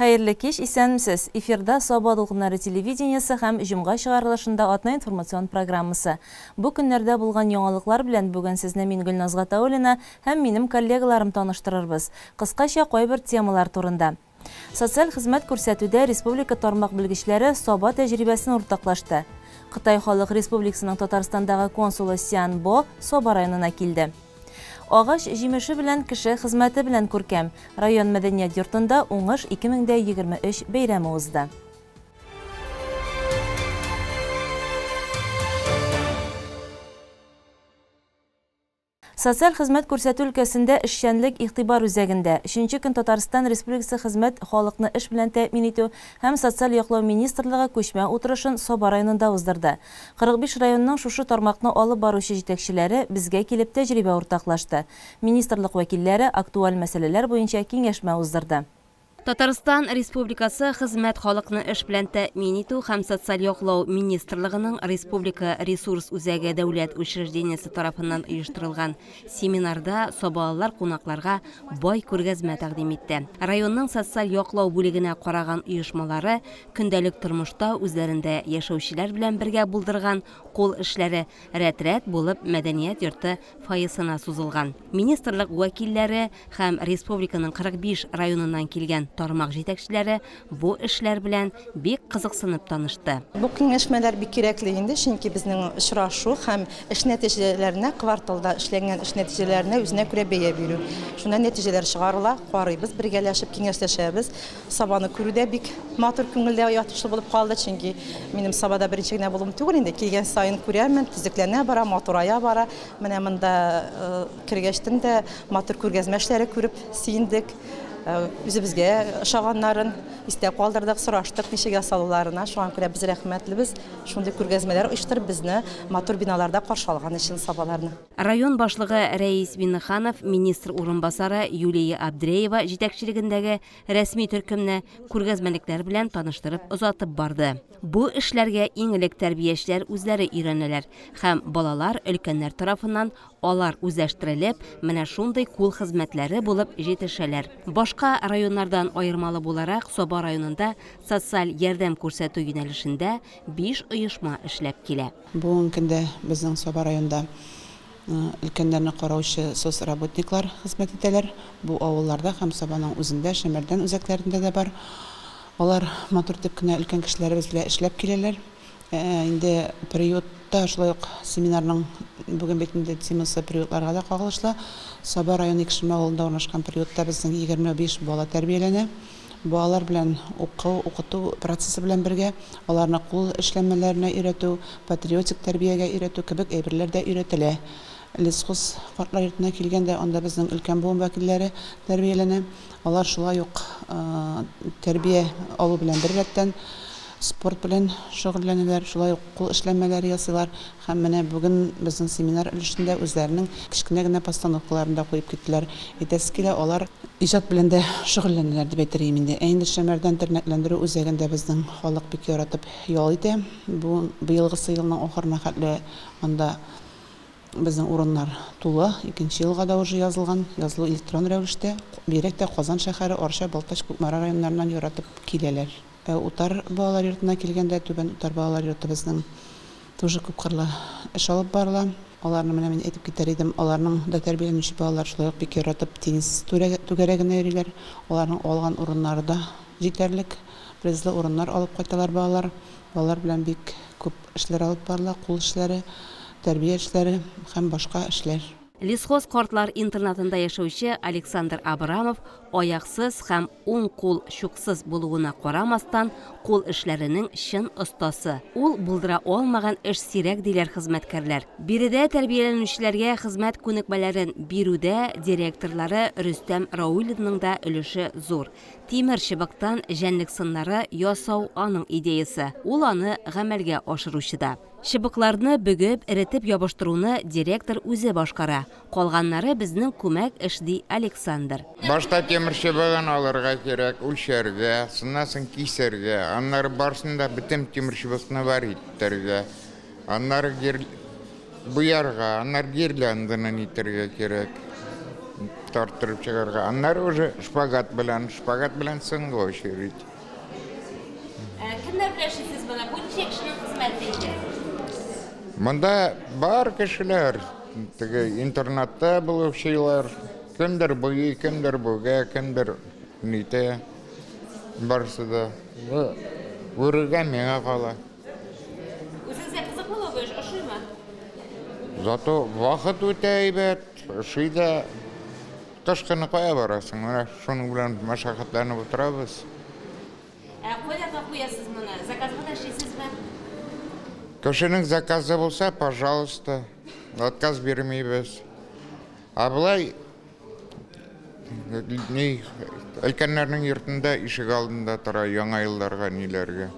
Hayırlı kеш, исәнмесез. Эфирда Саба Дулкыннары телевидениесі һәм җомга чыгарылышында атна информацион программасы. Бу көннәрдә булган яңалыклар белән бүген сезне мин Гөлназ Гатауллина һәм минем коллегаларым таныштырырбыз. Кыскача кайбер темалар турында. Социаль хезмәт күрсәтүдә республика тармак белгечләре Саба тәҗрибәсен уртаклашты. Кытай Халык Республикасының Татарстандагы консулы Сян Бо Саба районына килде. Агач җимеше белән кеше хезмәте белән күркәм. Район мәдәният йортында уңыш 2023 бәйрәме узды. Социаль хезмәт күрсәтү өлкәсендә эшчәнлек игътибар үзәгендә 3нче көн Татарстан Республикасы хезмәт халыкны эш белән тәэмин итү һәм социаль яклау министрлыгы күчмә утырышын Саба районында уздырды. 45 районның шушы тармакны алып баручы җитәкчеләре безгә килеп тәҗрибә уртаклашты. Министрлык вәкилләре актуаль мәсьәләләр буенча киңәшмә уздырды. Татарстан Республикасы хезмәт халыкны эш белән тәэмин итү һәм социаль яклау министрлыгының Республика ресурс үзәге дәүләт учреждениесе тарафыннан оештырылган семинарда сабалар кунакларга бай күргәзмә тәкъдим итте. Районның социаль яклау бүлегенә караган оешмалары көндәлек тормышта үзләрендә яшәүчеләр белән бергә булдырган кул эшләре рәт-рәт булып мәдәният йорты фойесына сузылган. Министрлык вәкилләре һәм республиканың 45 районыннан килгән тармак җитәкчеләре бу эшләр белән бик кызыксынып танышты. Бу киңәшмәләр бик кирәкле инде, чөнки безнең очрашу һәм эш нәтиҗәләренә, кварталда эшләнгән эш нәтиҗәләренә үзенә күрә бәя бирү. Шунда нәтиҗәләр чыгарыла, карыйбыз, бергәләшеп киңәшләшәбез. Сабаны күрүдә бик матур күңелдә ятышлы булып калды, чөнки минем Сабада беренче генә булуым түгел инде. Килгән сайын күрәмен, төзекләнә бара, матурая бара. Менә монда кергәчтен дә матур күргәзмә эшләре күреп сөендек. Үзебезгә ошаганнарын истә калдырдык, сораштык ничек ясалуларына. Шуңа күрә без рәхмәтлебез. Шундый күргәзмәләр оештырып безне матур биналарда каршы алган өчен Сабаларны. Район башлыгы Рәис Миннеханов, министр урынбасары Юлия Абдреева җитәкчелегендәге рәсми төркемне күргәзмәлекләр белән таныштырып озатып барды. Бу эшләргә иң элек тәрбиячеләр үзләре өйрәнәләр һәм балалар өлкәннәр тарафыннан алар үзләштерелеп, менә шундый кул хезмәтләре булып җитешәләр. Башка районнардан аермалы буларак Саба районында социаль ярдәм күрсәтү юнәлешендә 5 оешма эшләп килә. Бүгенге көндә безнең Саба районында өлкәннәрне караучы соцработниклар хезмәт итәләр. Бу авылларда һәм Сабаның үзендә, Шәмәрдән үзәкләрендә дә бар. Алар матур итеп кенә өлкән кешеләребез белән эшләп киләләр. Инде приютта шулай ук семинарның бүген битендә темасы приютларга да кагылышлы. Саба районы Икшеме авылында урнашкан приютта безнең 25 бала тәрбияләнә. Балалар белән укыту процессы белән бергә аларны кул эшләмәләренә өйрәтү, патриотик тәрбиягә өйрәтү кебек әйберләр дә өйрәтелә. Лесхоз картлар йортына килгәндә анда безнең өлкән буын вәкилләре тәрбияләнә. Алар шулай ук тәрбия алу белән беррәттән спорт белән шөгыльләнәләр, шулай ук кул эшләмәләре ясыйлар һәм менә бүген безнең семинар өлешендә үзләренең кечкенә генә постановкаларын да куеп киттеләр. Әйтәсе килә, алар иҗат белән дә шөгыльләнәләр дип әйтергә инде. Инде Шәмәрдән тернәкләндерү үзәгендә безнең халык бик яратып ял итә. Бу быелгы елның ахырына хәтле анда безнең урыннар тулы. 2нче елга да уже язылган, язылу электрон рәвештә. Бигрәк тә Казан шәһәре, Арча, Балтач, Күкмара районнарыннан яратып киләләр. Утар балалар йортына килгәндә, Түбән Утар балалар йорты безнең тоже күп кырлы эш алып барыла. Аларны менә мин әйтеп китәр идем, аларның да тәрбияләнүче балалар шулай ук бик яратып теннис түгәрәгенә йөриләр. Аларның алган урыннары да җитәрлек, призлы урыннар алып кайталар балалар. Балалар белән бик күп эшләр алып барыла, кул эшләре, тәрбия эшләре һәм башка эшләр. Лесхоз картлар интернатында яшәүче Александр Абрамов аяксыз һәм уң кул чуксыз булуына карамастан кул эшләренең чын остасы. Ул булдыра алмаган эш сирәк диләр хезмәткәрләр. Биредә тәрбияләнүчеләргә хезмәт күнекмәләрен бирүдә директорлары Рөстәм Раулинның да өлеше зур. Тимер чыбыктан җәнлек сыннары ясау аның идеясы. Ул аны гамәлгә ашыручыда. Чыбыкларны бөгеп, эретеп ябыштыруны директор үзе башкара. Калганнары безнең күмәк эш ди Александр. Башта темир чыбыгын алырга кирәк, үлчәргә, сыннан кисәргә, аннары барсында битем темир чыбыкны бар иттәргә. Аннары буярга, аннары гирландыны итәргә кирәк. tarttırıp çıkarga. Anlar уже şpagat bilen sınga очередь. Kimler bileşisiz bana? Bu neçe kişinin hizmetiydi? Mında bar kişiler. İnternette bulup şeyler. Kimdir buyu, kimdir buga, kimdir nite. Barısı da. Vururga mene kala. Size kızık mı olur? Aşırı mı? Зато вақыт өте әйбәт, шыйда кышкыны қоя барасың. Мына шуның белән машақатланып отырабыз. Қояға қоясыз мұны? Заказға да шейсіз бе? Кешенең заказы булса, пожалуйста, отказ бирмәйбез. Былай өлкәннәрнең йортында ишек алдында тора яңа елларга ниләргә.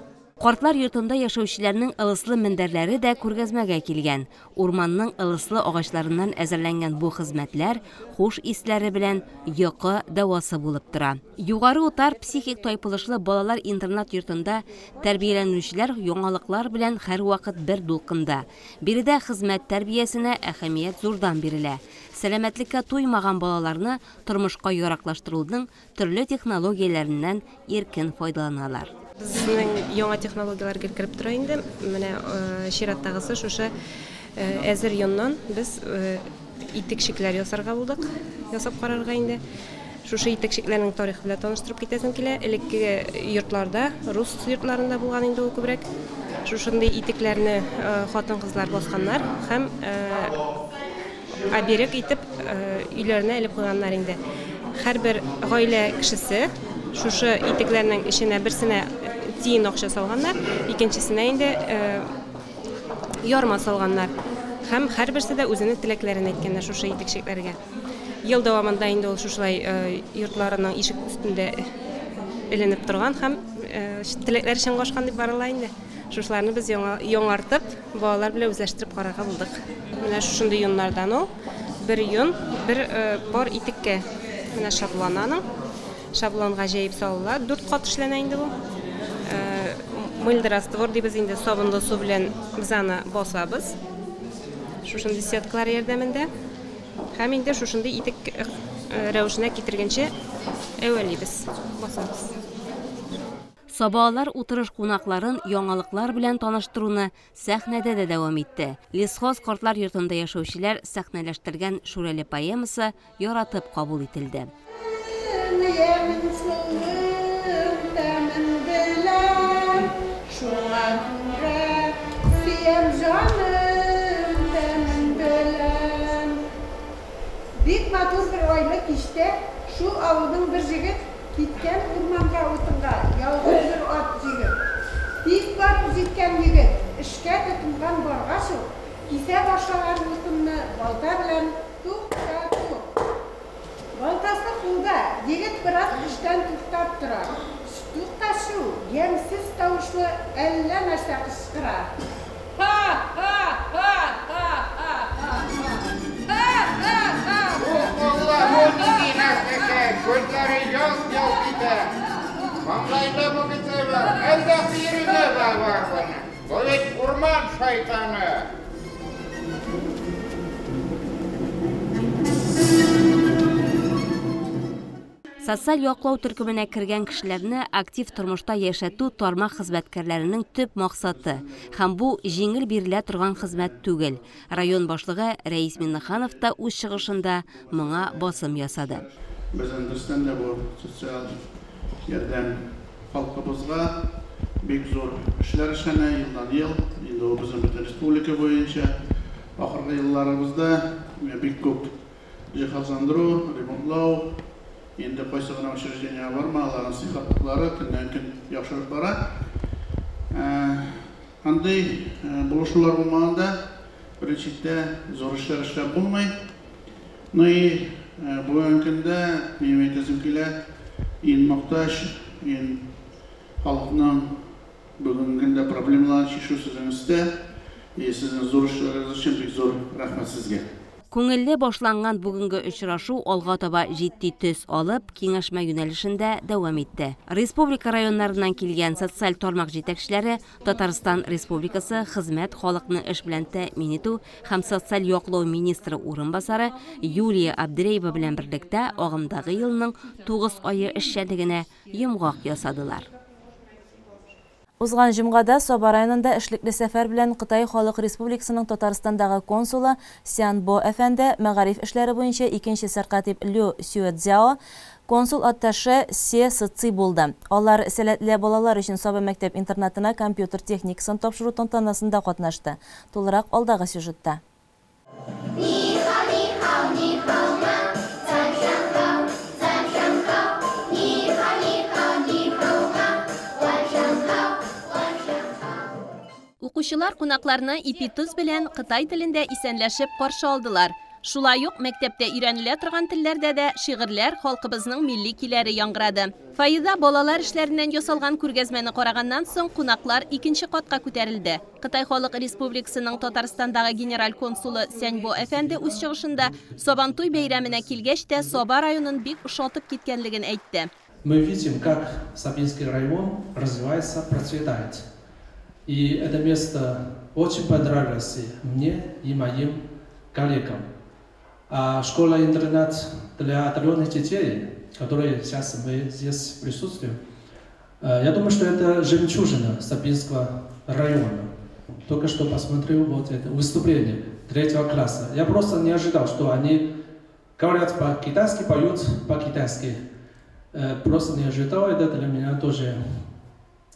Картлар йортында яшәүчеләрнең ылыслы мендәрләре дә күргәзмәгә килгән. Урманның ылыслы агачларыннан әзерләнгән бу хезмәтләр хуш исләре белән йокы дәвасы булып тора. Югары Утар психик тайпылышлы балалар интернат йортында тәрбияләнүчеләр яңалыклар белән һәрвакыт бер дулкында. Биредә хезмәт тәрбиясенә әһәмият зурдан бирелә. Сәламәтлеккә туймаган балаларны тормышка яраклаштыруның төрле технологияләреннән иркен файдаланалар. Безнең яңа технологиялар кертеп тора инде. Менә чираттагысы шушы әзер йоннан без итекчекләр ясарга булдык. Ясап карарга инде. Шушы итекчекләрнең тарихы белән таныштырып китәсем килә. Элекке йортларда, рус йортларында булган инде ул күбрәк. Шушындый итекләрне хатын-кызлар басканнар һәм аберек итеп өйләренә элеп куйганнар инде. Һәрбер гаилә кешесе шушы итекләрнең ишенә берсенә тиен акча салганнар, икенчесенә инде ярма салганнар. Һәм һәрберсе дә үзенең теләкләрен әйткәннәр шушы итекчекләргә. Ел дәвамында инде ул шушылай йортларының ишек өстендә эленеп торган һәм теләкләр өчен гашкан дип барыла инде. Шушларны без яңартып, балалар белән үзләштереп карарга булдык. Менә шушындый юннардан ул бер юн, бер пар итеккә менә шаблонаның шаблонга җәеп салыла. 4 кат эшләнә инде бу. Мыльдыр раствор дибез инде сабынлы су белән без аны басабыз. Шушындый сеткалар ярдәмендә. Һәм инде шушындый итек рәвешенә китергәнче әвәлибез, басабыз. Сабалар утырыш кунакларын яңалыклар белән таныштыруны сәхнәдә дә дәвам итте. Лесхоз картлар йортында яшәүчеләр сәхнәләштергән Шүрәле поэмасы яратып кабул ителде. Бик матур бер айлы кичтә шу авылның бер җегет киткән урманга утынга, ялгыз бер ат җигеп. Бик барып җиткән егет эшкә тотынган баргач, кисә башлаган утынны балта белән туктатты. Балтасы кулда, егет бераз эштән туктап тора. Тукташу, ямьсез тавышлы әллә нәрсә кычкыра. Gözleri yaz gider. Manglayda bu gitse var. Elde birine de var bana. Böyle kurman şeytanı. Социаль яклау төркеменә кергән кешеләрне актив тормышта яшәтү тармак хезмәткәрләренең төп максаты. Һәм бу җиңел бирелә торган хезмәт түгел. Район башлыгы Рәис Миннеханов та үз чыгышында моңа басым ясады. Без андырстан да бу социаль ярдәм халкыбызга бик зур эшләр эшләнә елдан ел. Инде ул безнең бөтен республика буенча ахыргы елларыбызда бик күп җиһазландыру, ремонтлау, инде кайсы гына учреждения бармы, аларның сыйфатлары көннән-көн яхшырып бара. Андый булышулар булмаганда беренчедә зур эшләр эшләп булмый. Ну и бүгенге көндә минем әйтәсем килә, ин мохтаҗ, ин халыкның бүгенге көндә проблемаларын чишү сезнең өстә, сезнең зур эшләрегез өчен бик зур рәхмәт сезгә. Күңелле башланган бүгінгі очрашу алга таба җитди төс алып, киңәшмә юнәлешендә дәвам итте. Республика районнарыннан килгән социаль тармак җитәкчеләре Татарстан Республикасы хезмәт, халыкны эш белән тәэмин итү һәм социаль яклау министры урынбасары Юлия Абдреева белән берлектә агымдагы елның 9 айы эшчәнлегенә йомгак ясадылар. Узган җомгада Соба районында эшлекле сәфәр белән Кытай Халык Республикасының Татарстандагы консулы Сянбо әфәнде мәгариф эшләре буенча 2нче сәркатип Лю Сюэцзяо консул атташе Се Сыци булды. Алар сәләтле балалар өчен Соба мәктәп-интернатына компьютер техникасын тапшыру тантанасында катнашты. Тулырак алдагы сюжетта. Укучылар кунакларны ипи-туз белән Кытай телендә исәнләшеп каршы алдылар. Шулай ук мәктәптә өйрәнелә торган телләрдә дә шигырьләр халкыбызның милли көйләре яңгырады. Фаиза балалар эшләреннән ясалган күргәзмәне караганнан соң кунаклар 2нче катка күтәрелде. Кытай Халык Республикасының Татарстандагы генераль консулы Сянбо әфәнде үз чыгышында Сабантуй бәйрәменә килгәч тә Соба районын бик ошатып киткәнлеген әйтте. Мы видим, как Сабинский район развивается, процветает. И это место очень понравилось мне и моим коллегам. А школа-интернат для одаренных детей, которые сейчас мы здесь присутствуем, я думаю, что это жемчужина Сабинского района. Только что посмотрел вот это выступление 3 класса. Я просто не ожидал, что они говорят по-китайски, поют по-китайски. Просто не ожидал, это для меня тоже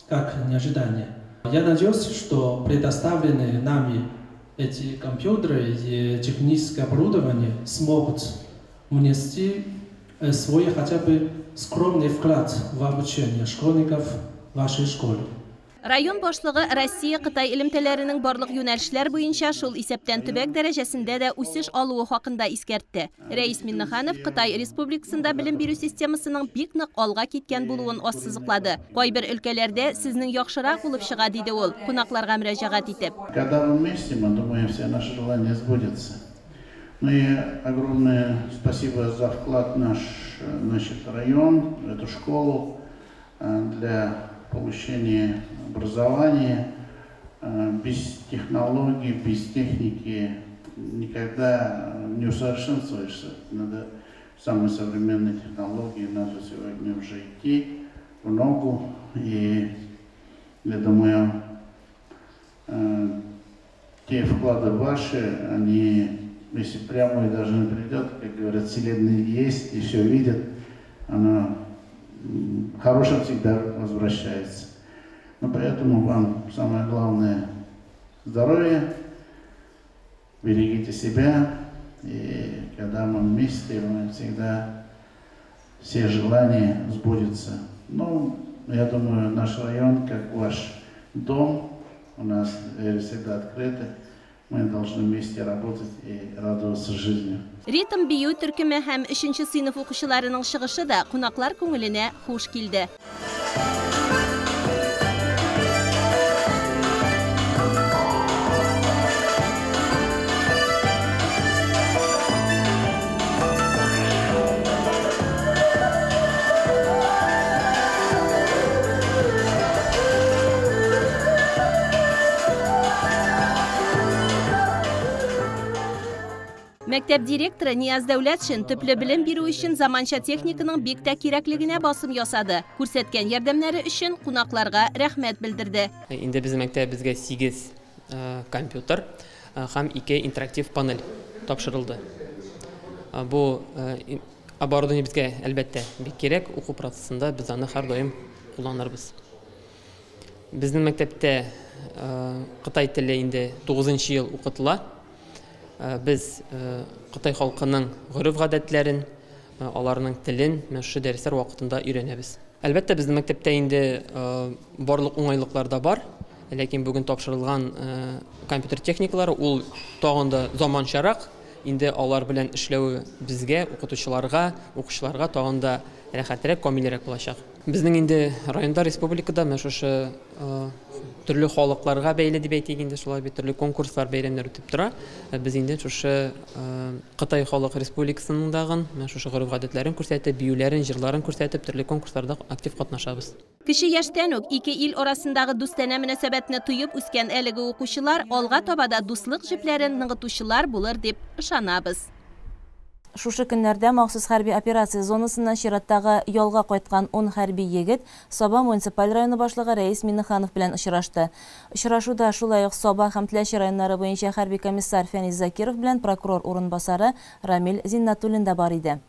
как неожидание. Я надеюсь, что предоставленные нами эти компьютеры и техническое оборудование смогут внести свой хотя бы скромный вклад в обучение школьников в вашей школе. Район башлыгы Россия Кытай элемтәләренең барлык юнәлешләр буенча шул исәптән төбәк дәрәҗәсендә дә үсеш алуы хакында искәртте. Рәис Миннеханов Кытай Республикасында белем бирү системасының бик нык алга киткән булуын ассызыклады. Кайбер өлкәләрдә сезнең яхшырак булып чыга диде ул, кунакларга мөрәҗәгать итеп. Когда мы вместе, мы думаем, все наши желания сбудутся. Ну и огромное спасибо за вклад в наш район, в эту школу для получения образования. Без технологий, без техники никогда не усовершенствуешься. Надо самые современные технологии, надо сегодня уже идти в ногу. И я думаю, те вклады ваши, они, если прямо и даже не придет, как говорят, вселенная есть и все видит, она хорошим всегда возвращается. Но поэтому вам самое главное здоровье, берегите себя, и когда мы вместе, мы всегда все желания сбудутся. Ну, я думаю, наш район, как ваш дом, у нас двери всегда открыты. Мы должны вместе работать и радоваться жизнью. Ритм бию төркеме һәм 3нче сыйныф укучыларының чыгышы да кунаклар күңеленә хуш килде. Мәктәп директоры Нияз Дәүләтшин төпле белем бирү өчен заманча техниканың бик тә кирәклегенә басым ясады. Күрсәткән ярдәмнәре өчен кунакларга рәхмәт белдерде. Инде безнең мәктәбебезгә 8 компьютер һәм 2 интерактив панель тапшырылды. Бу оборудование безгә әлбәттә бик кирәк, уку процессында без аны һәр даим кулланырбыз. Безнең мәктәптә Кытай теле инде 9нчы ел укытыла. Biz Кытай халкының гореф-гадәтләрен, аларның телен мәшһүр дәресләр вакытында өйрәнәбез. Әлбәттә безнең мәктәптә инде барлык уңайлыклар да бар, ләкин бүген тапшырылган компьютер техникалары ул тагын да заманчарак, инде алар белән эшләү безгә, укытучыларга, укучыларга тагын да рәхәтрәк, камилрәк булачак. Безнең инде районда, республикада шушы төрле халыкларга бәйле дип әйтик инде шулай бит төрле конкурслар, бәйрәмнәр үтеп тора. Без инде шушы Кытай Халык Республикасының дагын шушы гореф-гадәтләрен күрсәтеп, биюләрен, җырларын күрсәтеп, төрле конкурсларда актив катнашабыз. Кеше яшьтән үк ике ил арасындагы дустана мөнәсәбәтне туеп үскән әлеге укучылар алга табада дуслык җепләрен ныгытучылар булыр дип ышанабыз. Шушы көннәрдә махсус хәрби операция зонасыннан чираттагы ялга кайткан 10 хәрби егет Саба муниципаль районы башлыгы Рәис Миннеханов белән очрашты. Очрашуда шулай ук Саба һәм Теләче районнары буенча хәрби комиссар Фәниз Закиров белән прокурор урынбасары Рамил Зиннатуллин да бар иде.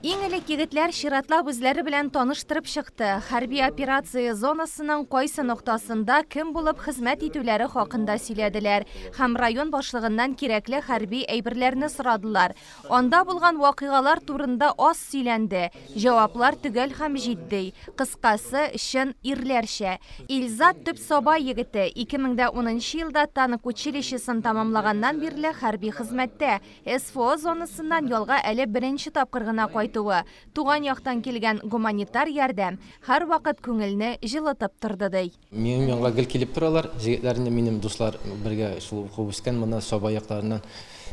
Иң элек егетләр чиратлап үзләре белән таныштырып чыкты. Хәрби операция зонасының кайсы ноктасында кем булып хезмәт итүләре хакында сөйләделәр һәм район башлыгыннан кирәкле хәрби әйберләрне сорадылар. Анда булган вакыйгалар турында аз сөйләнде. Җаваплар төгәл һәм җитди. Кыскасы, чын ирләрчә. Илзат төп Саба егете 2010 елда танк училищесын тамамлаганнан бирле хәрби хезмәттә. СФО зонасыннан ялга әле беренче тапкыр гына кайтуы, туган яктан килгән гуманитар ярдәм һәр вакыт күңелне җылытып торды ди. Минем янга гел килеп торалар, җегетләрне минем дуслар бергә шул укып үскән монда Саба якларыннан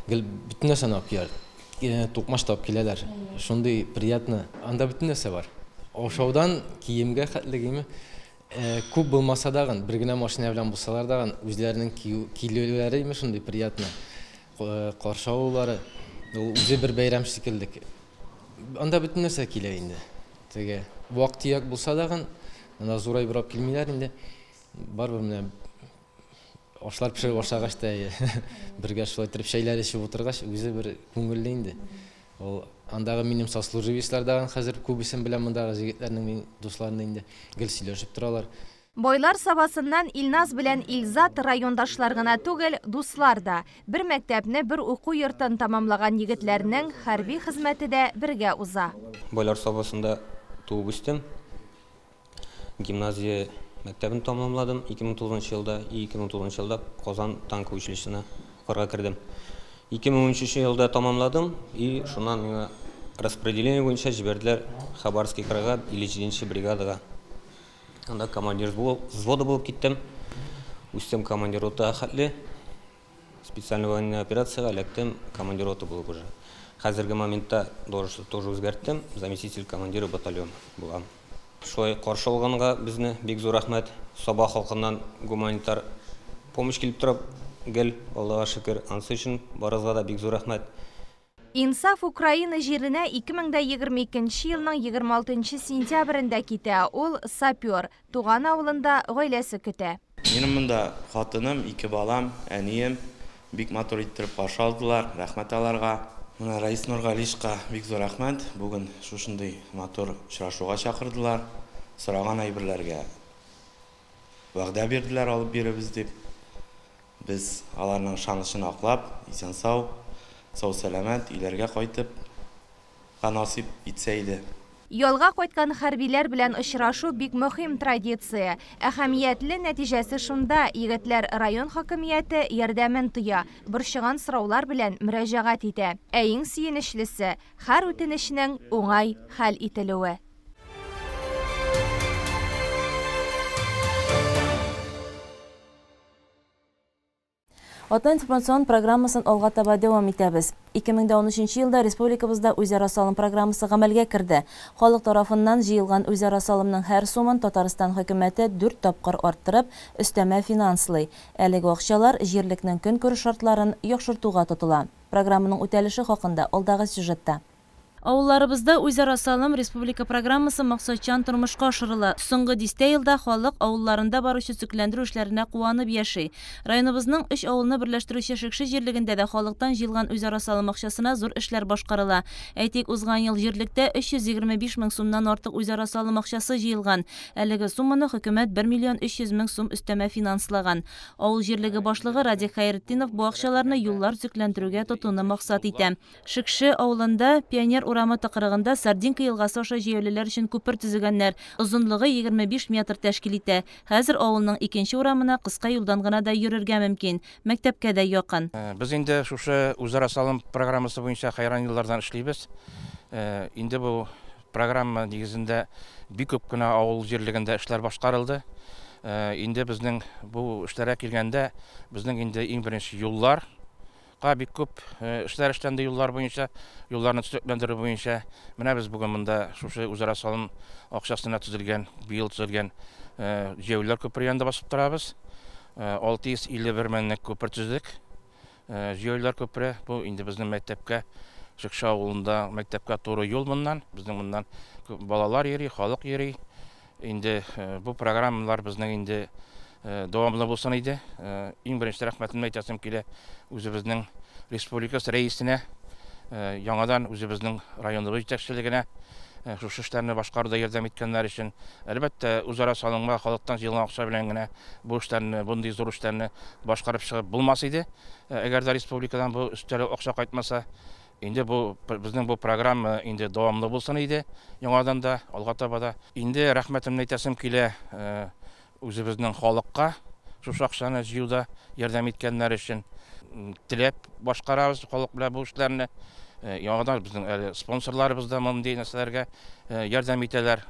гел бөтен нәрсәне алып киләләр. Тукмаштап киләләр. Шундый приятно. Анда бөтен нәрсә бар. Ашаудан киемгә хәтлегеме күп булмаса дагын, бер генә машина белән булсалар дагын үзләренең килүләре шундый приятно. Каршаулары үзе бер бәйрәм шикелле. Анда бөтен нәрсә килә инде. Теге вакыт булса дагын, анда зурай бурап килмиләр инде. Барбыр менә ашлар пешереп башлагач та бергә шулай торып шәйләр эчеп утыргач, үзе бер күңелле инде. Ул андагы минем сослуживецлар дагын хәзер күбесен белән мондагы җегетләрнең дусларны инде гел сөйләшеп торалар. Бойлар Сабасыннан Илназ белән Илзат райондашлар гына түгел, дуслар да. Бер мәктәпне, бер уку йортын тамамлаган егетләрнең хәрби хезмәте дә бергә уза. Бойлар Сабасында туып үстем. Гимназия мәктәбен тамамладым 2009 елда. 2009 елда Казан танк училищесына укырга кирдем. 2013 елда тамамладым и шуннан миңа распределение буенча җибәрделәр Хабаровский крайга 57-нче бригадага. Анда командир взвода булып киттем. Үстем командир рота хәтле. Специальная военная операцияга электем командир рота булып уже. Хәзерге моментта тоже үзгәрттем, заместитель командира батальона булам. Шулай каршы алганга безне бик зур рәхмәт. Саба халкыннан гуманитар помощь килеп торып, гел Аллага шөкер, ансы өчен барыгызга да бик зур рәхмәт. Инсаф Украина җиренә 2022 елның 26 сентябрендә китә. Ул сапер, туган авылында гаиләсе көтә. Минем монда хатыным, 2 балам, әнием бик матур иттереп каршы алдылар. Рәхмәт аларга. Менә Раис Нургалишка бик зур рәхмәт. Бүген шушындый матур очрашуга чакырдылар. Сораган әйберләргә вәгъдә бирделәр, алып биребез дип. Без аларның шанышын аклап, исән сау, сау-сәламәт иләргә кайтып насип итсә иде. Ялга кайткан хәрбиләр белән очрашу бик мөһим традиция. Әһәмиятле нәтиҗәсе шунда: егетләр район хакимияте ярдәмен тоя, борчыган сораулар белән мөрәҗәгать итә. Ә иң сөенечлесе һәр үтенешнең уңай хәл ителүе. Ата информацион программасын алга таба дәвам итәбез. 2013 елда республикабызда үзара салым программасы гамәлгә керде. Халык тарафыннан җыелган үзара салымның һәр сумын Татарстан хөкүмәте 4 тапкыр арттырып, өстәмә финанслый. Әлеге акчалар җирлекнең көнкүреш шартларын яхшыртуга тотыла. Программаның үтәлеше хакында алдагы сюжетта. Авылларыбызда үзара салым республика программасы максатчан тормышка ашырыла. Соңгы 10 елда халык авылларында баручы төзекләндерү эшләренә куанып яши. Районыбызның 3 авылны берләштерүче Шикши җирлегендә дә халыктан җыелган үзара салым акчасына зур эшләр башкарыла. Әйтик, узган ел җирлектә 325 мең сумнан артык үзара салым акчасы җыелган. Әлеге сумманы хөкүмәт 1 миллион 300 мең сум өстәмә финанслаган. Авыл җирлеге башлыгы Радик Хәйретдинов бу акчаларны юллар төзекләндерүгә тотуны максат итә. Шикши авылында пионер урамы тықырығында Сардинка елгасы аша җәяүлеләр өчен күпер төзегәннәр. Озынлыгы 25 метр тәшкил итә. Хәзер авылның икенче урамына кыска юлдан гына да йөрергә мөмкин. Мәктәпкә дә якын. Без инде шушы үзара салым программасы буенча хайран еллардан эшлибез. Инде бу программа нигезендә бик күп кенә авыл җирлегендә эшләр башкарылды. Инде безнең бу эшләргә килгәндә безнең инде иң беренче юллар бик күп эшләр эшләнде юллар буенча, юлларны төзекләндерү буенча. Менә без бүген монда шушы үзара салым акчасына төзелгән, быел төзелгән җәяүлеләр күпер янында басып торабыз. 651 меңлек күпер төздек. Җәяүлеләр күпере бу инде безнең мәктәпкә Шыкша авылында мәктәпкә туры юл моннан. Безнең моннан балалар йөри, халык йөри. Инде бу программалар безнең инде дәвамлы булсын иде. Иң беренче рәхмәтемне әйтәсем килә үзебезнең республика рәисенә, яңадан үзебезнең районыбыз җитәкчелегенә шушы эшләрне башкаруда ярдәм иткәннәр өчен. Әлбәттә, үзара салымга халыктан җыелган акча белән генә бу эшләрне, бундый зур эшләрне башкарып чыгып булмас иде. Әгәр дә республикадан бу өстәл акча кайтмаса, инде бу безнең бу программа инде дәвамлы булсын иде. Яңадан да алга таба да инде рәхмәтемне әйтәсем килә үзебезнең халыкка шушы акчаны җыюда ярдәм иткәннәр өчен. Теләп башкарабыз халык белән бу эшләрне. Яңадан безнең спонсорларыбыз да мондый нәрсәләргә ярдәм итәләр.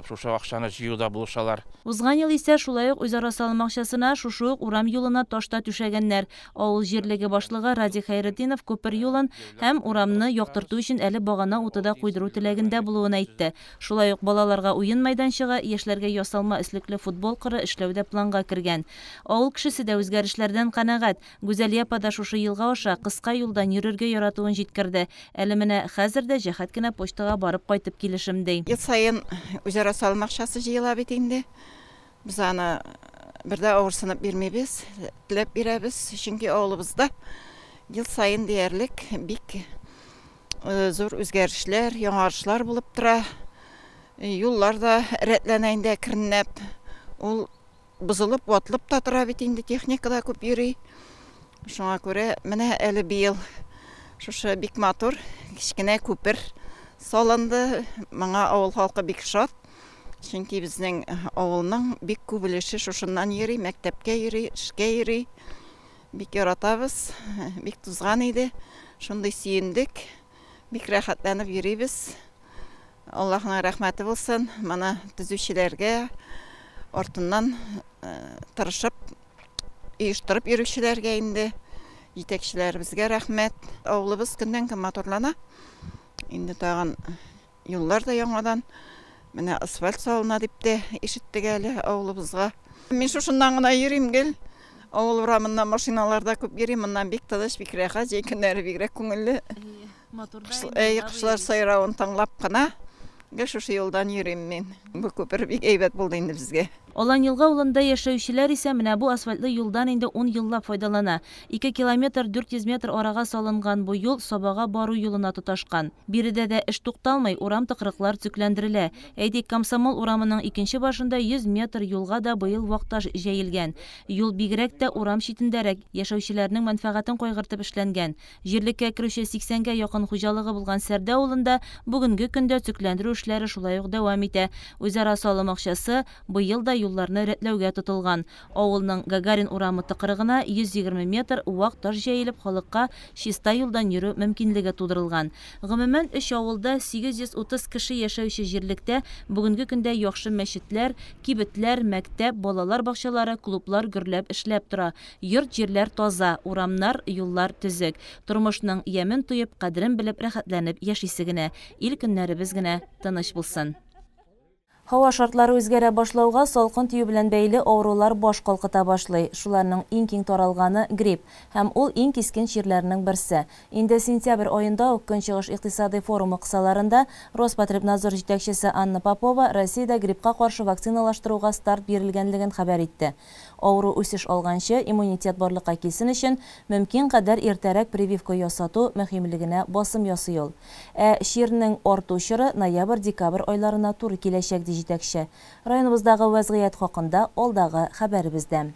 Шушы акчаны җыюда булышалар. Узган ел исә шулай ук үзара салым акчасына шушы урам юлына ташта түшәгәннәр. Авыл җирлеге башлыгы Ради Хайретдинов күпер юлын һәм урамны яктырту өчен әле багана утыда куйдыру теләгендә булуын әйтте. Шулай ук балаларга уен мәйданчыгы, яшьләргә ясалма өслекле футбол кыры эшләүдә планга кергән. Авыл кешесе дә үзгәрешләрдән канәгать. Гүзәлия апа шушы елга аша кыска юлдан йөрергә яратуын җиткерде. Әле менә хәзер дә җәһәт кенә почтага барып кайтып килешем ди. Үзара салым акчасы җыела бит инде. Без аны бердә авырсынып бирмәйбез, теләп бирәбез, чөнки авылыбызда ел сайын диярлек бик зур үзгәрешләр, яңарышлар булып тора. Юллар да рәтләнә инде кирнәп, ул бузылып, ватлып та тора бит инде, техника да күп йөри. Шуңа күрә менә әле быел шушы бик матур кичкенә күпер салынды. Моңа авыл халкы бик шат. Чөнки безнең авылның бик күп өлеше шушыннан йөри, мәктәпкә йөри, эшкә йөри. Бик яратабыз, бик тузган иде. Шундый сөендек, бик рәхәтләнеп йөрибез. Аллаһның рәхмәте булсын. Моны төзүчеләргә, артыннан тырышып, оештырып йөрүчеләргә инде, җитәкчеләребезгә рәхмәт. Авылыбыз көннән-көн матурлана. Инде тагын юллар да яңадан менә асфальт салына дип тә ишеттек әле авылыбызга. Мин шушыннан гына йөрим гел. Авыл урамында машиналар да күп йөри, моннан бик тыныч, бик рәхәт, җәй көннәре бигрәк күңелле. Кышлар сайравын тыңлап кына шушы юлдан йөрим мин. Бу күпер бик әйбәт булды инде безгә. Алан елга авылында яшәүчеләр исә менә бу асфальтлы юлдан инде 10 еллап файдалана. 2 километр 400 метр арага салынган бу юл Сабага бару юлына тоташкан. Биредә дә эш тукталмый, урам тыкрыклар төзекләндерелә. Әйдик, Комсомол урамының икенче башында 100 метр юлга да быел вакташ җәелгән. Юл бигрәк тә урам читендәрәк, яшәүчеләрнең мәнфәгатен кайгыртып эшләнгән. Җирлеккә керүче 80гә якын хуҗалыгы булган Сәрдә авылында бүгенге көндә төзекләндерү эшләре шулай ук дәвам итә. Үзара салым акчасы быел да юлларны рәтләүгә тотылган. Авылның Гагарин урамы тыкрыгына 120 метр вак таш җәелеп, халыкка чиста юлдан йөрү мөмкинлеге тудырылган. Гомумән 3 авылда 830 кеше яшәүче җирлектә бүгенге көндә яхшы мәчетләр, кибетләр, мәктәп, балалар бакчалары, клублар гөрләп эшләп тора. Йорт җирләр таза, урамнар, юллар төзек. Тормышның ямен туеп, кадерен белеп рәхәтләнеп яшисе генә. Ил көннәребез генә тыныч булсын. Һава шартлары үзгәрә башлауга салкын тию белән бәйле авырулар баш калкыта башлый. Шуларның иң киң таралганы грипп һәм ул иң кискен чирләрнең берсе. Инде сентябрь аенда ук Көнчыгыш икътисади форумы кысаларында Роспотребнадзор җитәкчесе Анна Попова Россиядә гриппка каршы вакциналаштыруга старт бирелгәнлеген хәбәр итте. Авыру үсеш алганчы иммунитет барлыкка килсен өчен мөмкин кадәр иртәрәк прививка ясату мөһимлегенә басым ясый ул. Чирнең арту чоры ноябрь-декабрь айларына туры киләчәк ди җитәкче. Районыбыздагы вазгыять хакында алдагы хәбәребездә.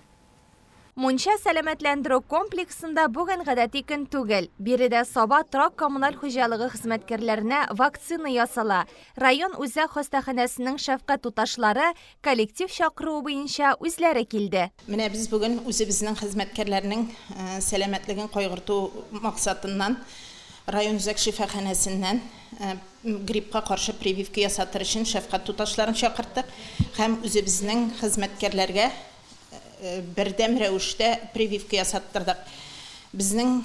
Мунча сәламәтләндерү комплексында бүген гадәти көн түгел. Биредә Саба торак коммуналь хуҗалыгы хезмәткәрләренә вакцина ясала. Район үзәк хастаханәсенең шәфкать туташлары коллектив чакыруы буенча үзләре килде. Менә без бүген үзебезнең хезмәткәрләрнең сәламәтлеген кайгырту максатыннан район үзәк шифаханәсеннән гриппка каршы прививка ясатыр өчен шәфкать туташларын чакырттык һәм үзебезнең хезмәткәрләргә бердәм рәвештә прививка ясаттырдык. Безнең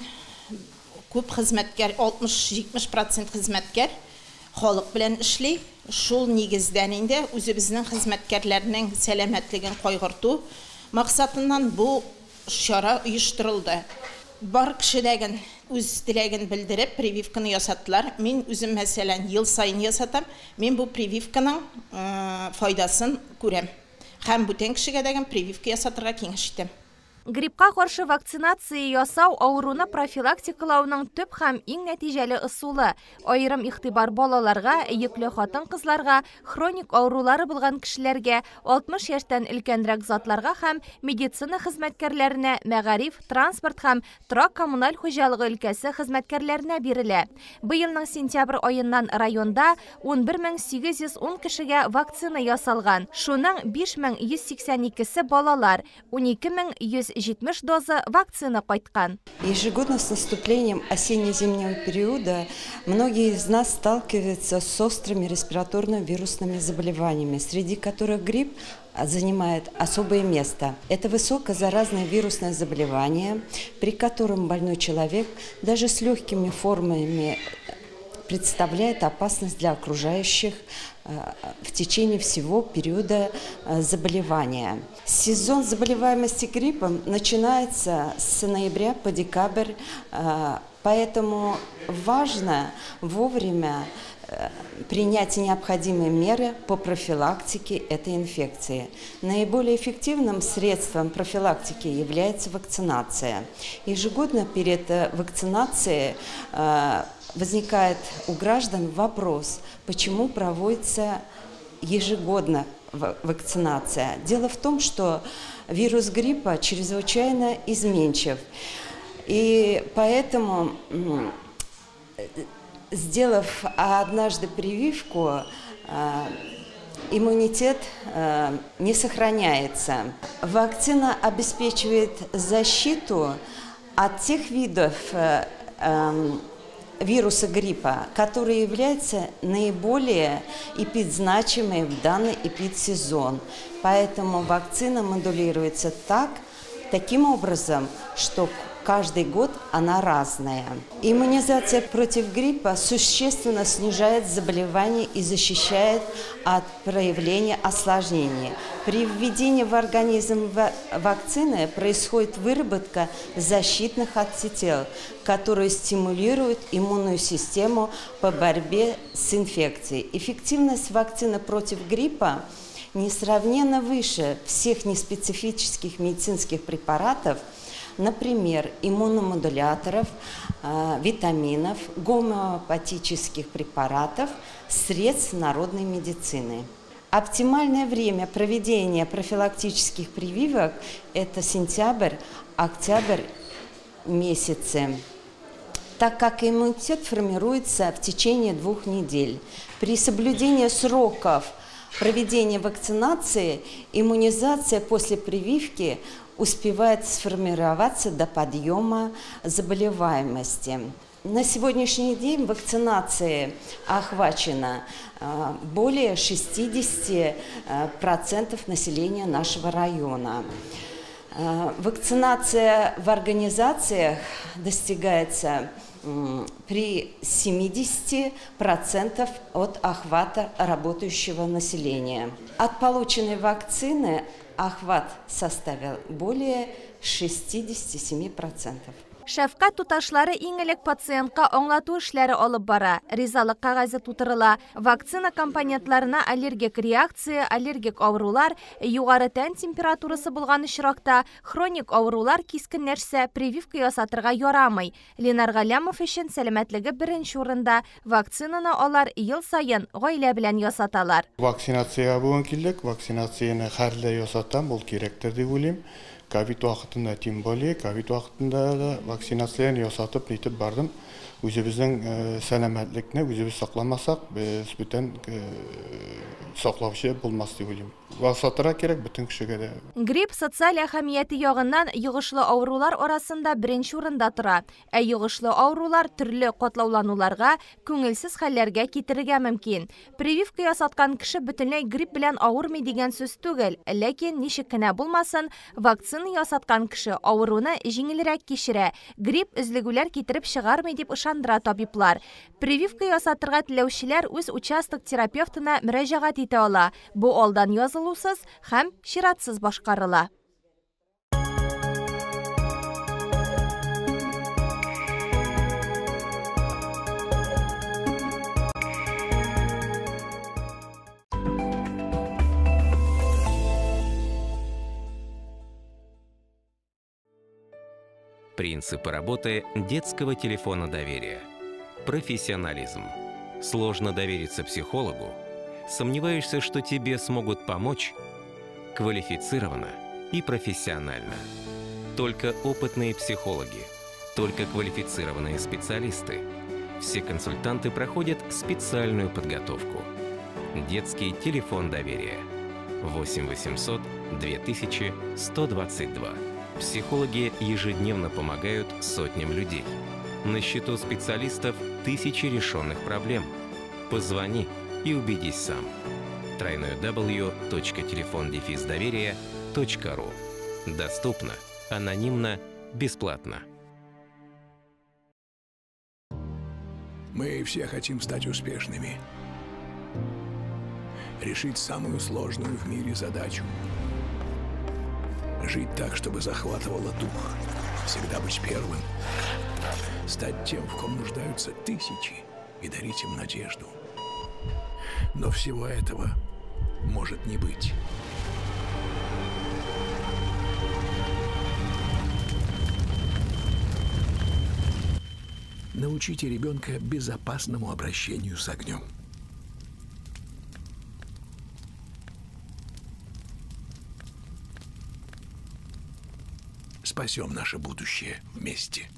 күп хезмәткәр 60-70% хезмәткәр халык белән эшли. Шул нигездән инде үзебезнең хезмәткәрләрнең сәламәтлеген кайгырту максатыннан бу чара оештырылды. Бар кешеләргә үз теләген белдереп прививканы ясаттылар. Мин үзем мәсәлән ел сайын ясатам. Мин бу прививканың файдасын күрәм. Һәм бүтән кешегә дәгән прививка ясатырга киңәш итәм. Гриппка каршы вакцинация ясау авыруны профилактикалауның төп һәм иң нәтиҗәле ысулы. Айрым игътибар балаларга, йөкле хатын-кызларга, хроник авырулары булган кешеләргә, 60 яшьтән өлкәнрәк затларга һәм медицина хезмәткәрләренә, мәгариф, транспорт һәм торак коммуналь хуҗалыгы өлкәсе хезмәткәрләренә бирелә. Быелның сентябрь аеннан районда 11810 кешегә вакцина ясалган. Шуның 5182се балалар, 12170 доза вакцина кайткан. Ежегодно с наступлением осенне-зимнего периода многие из нас сталкиваются с острыми респираторно-вирусными заболеваниями, среди которых грипп занимает особое место. Это высокозаразное вирусное заболевание, при котором больной человек даже с легкими формами представляет опасность для окружающих в течение всего периода заболевания. Сезон заболеваемости гриппом начинается с ноября по декабрь, поэтому важно вовремя принять необходимые меры по профилактике этой инфекции. Наиболее эффективным средством профилактики является вакцинация. Ежегодно перед вакцинацией возникает у граждан вопрос, почему проводится ежегодно вакцинация. Дело в том, что вирус гриппа чрезвычайно изменчив. И поэтому, сделав однажды прививку, иммунитет не сохраняется. Вакцина обеспечивает защиту от тех видов вируса гриппа, который является наиболее эпидзначимой в данный эпидсезон. Поэтому вакцина модулируется таким образом, что каждый год она разная. Иммунизация против гриппа существенно снижает заболевание и защищает от проявления осложнений. При введении в организм вакцины происходит выработка защитных антител, которые стимулируют иммунную систему по борьбе с инфекцией. Эффективность вакцины против гриппа несравненно выше всех неспецифических медицинских препаратов, например, иммуномодуляторов, витаминов, гомеопатических препаратов, средств народной медицины. Оптимальное время проведения профилактических прививок – это сентябрь-октябрь месяцы, так как иммунитет формируется в течение 2 недель. При соблюдении сроков проведения вакцинации иммунизация после прививки успевает сформироваться до подъема заболеваемости. На сегодняшний день вакцинацией охвачено более 60% населения нашего района. Вакцинация в организациях достигается при 70% от охвата работающего населения. От полученной вакцины охват составил более 67%. Шәфкать туташлары иң элек пациентка аңлату эшләре алып бара. Ризалык кәгазе тутырыла. Вакцина компонентларына аллергик реакция, аллергик авырулар, югары тән температурасы булган очракта хроник авырулар кискенләшсә прививка ясатырга ярамый. Ленар Галямов өчен сәламәтлеге беренче урында. Вакцинаны алар ел сайын гаилә белән ясаталар. Вакцинация буган килдек. Вакцинацияны һәрле ясатам, ул кирәктер дип уйлыйм. ковид вакытында, тем более ковид вакытында да вакцинацияларны ясатып нитеп бардым. Үзебезнең сәламәтлекне үзебез сакламасак, без бүтән саклаучы булмас дип уйлыйм. Вакытыра кирәк бүтән кешегә дә. Грипп социаль әһәмияте ягыннан йогышлы авырулар арасында беренче урында тора. Ә йогышлы авырулар төрле катлаулануларга, күңелсез хәлләргә китерергә мөмкин. Прививка ясаткан кеше бөтенләй грипп белән авырмый дигән сүз түгел, ләкин ничек кенә булмасын, вакцина ясаткан кеше авыруны җиңелрәк кичерә. Грипп өзлегүләр китереп чыгармый дип ышандыра табиблар. Прививка ясатырга теләүчеләр үз участок терапевтына мөрәҗәгать итә ала. Бу алдан язылусыз һәм чиратсыз башкарыла. Принципы работы детского телефона доверия. Профессионализм. Сложно довериться психологу? Сомневаешься, что тебе смогут помочь? Квалифицированно и профессионально. Только опытные психологи, только квалифицированные специалисты. Все консультанты проходят специальную подготовку. Детский телефон доверия. 8 800 2122. Психологи ежедневно помогают сотням людей. На счету специалистов тысячи решенных проблем. Позвони и убедись сам. www.telefon-доверия.ру. Доступно, анонимно, бесплатно. Мы все хотим стать успешными. Решить самую сложную в мире задачу. Жить так, чтобы захватывало дух. Всегда быть первым. Стать тем, в ком нуждаются тысячи, и дарить им надежду. Но всего этого может не быть. Научите ребенка безопасному обращению с огнем. Спасем наше будущее вместе.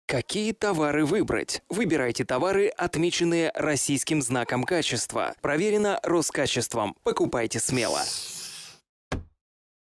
Какие товары выбрать? Выбирайте товары, отмеченные российским знаком качества. Проверено Роскачеством. Покупайте смело.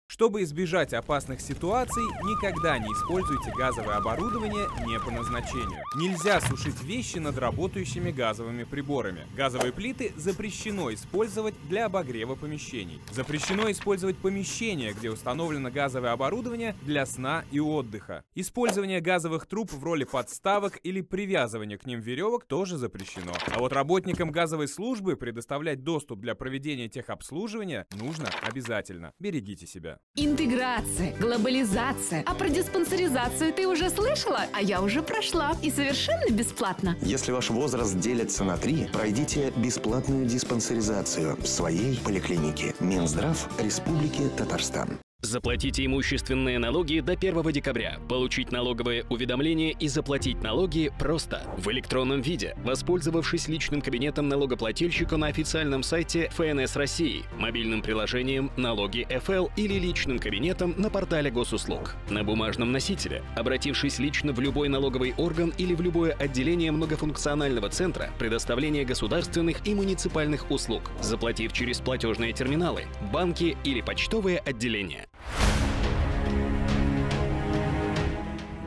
Чтобы избежать опасных ситуаций, никогда не используйте газовое оборудование не по назначению. Нельзя сушить вещи над работающими газовыми приборами. Газовые плиты запрещено использовать для обогрева помещений. Запрещено использовать помещения, где установлено газовое оборудование для сна и отдыха. Использование газовых труб в роли подставок или привязывание к ним веревок тоже запрещено. А вот работникам газовой службы предоставлять доступ для проведения техобслуживания нужно обязательно. Берегите себя. Интеграция, глобализация. А про диспансеризацию ты уже слышала? А я уже прошла. И совершенно бесплатно. Если ваш возраст делится на 3, пройдите бесплатную диспансеризацию в своей поликлинике. Минздрав Республики Татарстан. Заплатите имущественные налоги до 1 декабря. Получить налоговое уведомление и заплатить налоги просто. В электронном виде, воспользовавшись личным кабинетом налогоплательщика на официальном сайте ФНС России, мобильным приложением «Налоги ФЛ» или личным кабинетом на портале госуслуг. На бумажном носителе, обратившись лично в любой налоговый орган или в любое отделение многофункционального центра предоставления государственных и муниципальных услуг, заплатив через платежные терминалы, банки или почтовые отделения.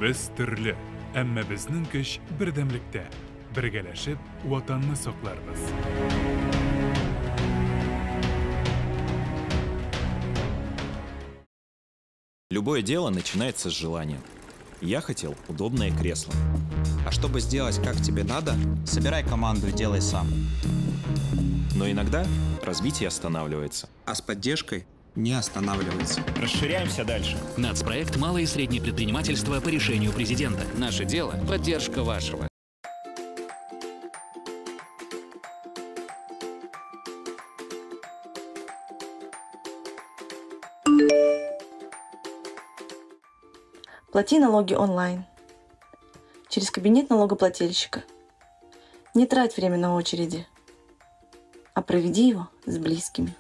Biz türlü, әмма безнең көч бердәмлектә. Бергәләшеп, ватанны сакларбыз. Любое дело начинается с желания. Я хотел удобное кресло. А чтобы сделать как тебе надо, собирай команду и делай сам. Но иногда развитие останавливается. А с поддержкой не останавливается. Расширяемся дальше. Нацпроект «Малое и среднее предпринимательство» по решению президента. Наше дело – поддержка вашего. Плати налоги онлайн. Через кабинет налогоплательщика. Не трать время на очереди, а проведи его с близкими.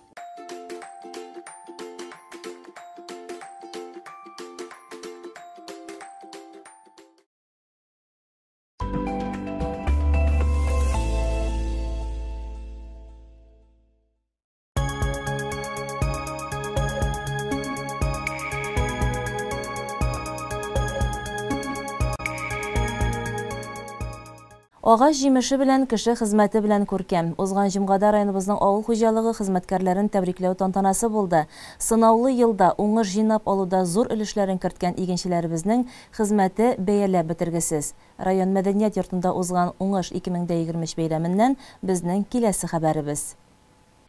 Агач җимеше белән кеше хезмәте белән күркәм. Узган җомгада районыбызның авыл хуҗалыгы хезмәткәрләрен тәбрикләү тантанасы булды. Сынаулы елда уңыш җыйнап алуда зур өлешләрен керткән игенчеләребезнең хезмәте бәяләп бетергесез. Район мәдәният йортында узган уңыш 2023 бәйрәменнән безнең киләсе хәбәребез.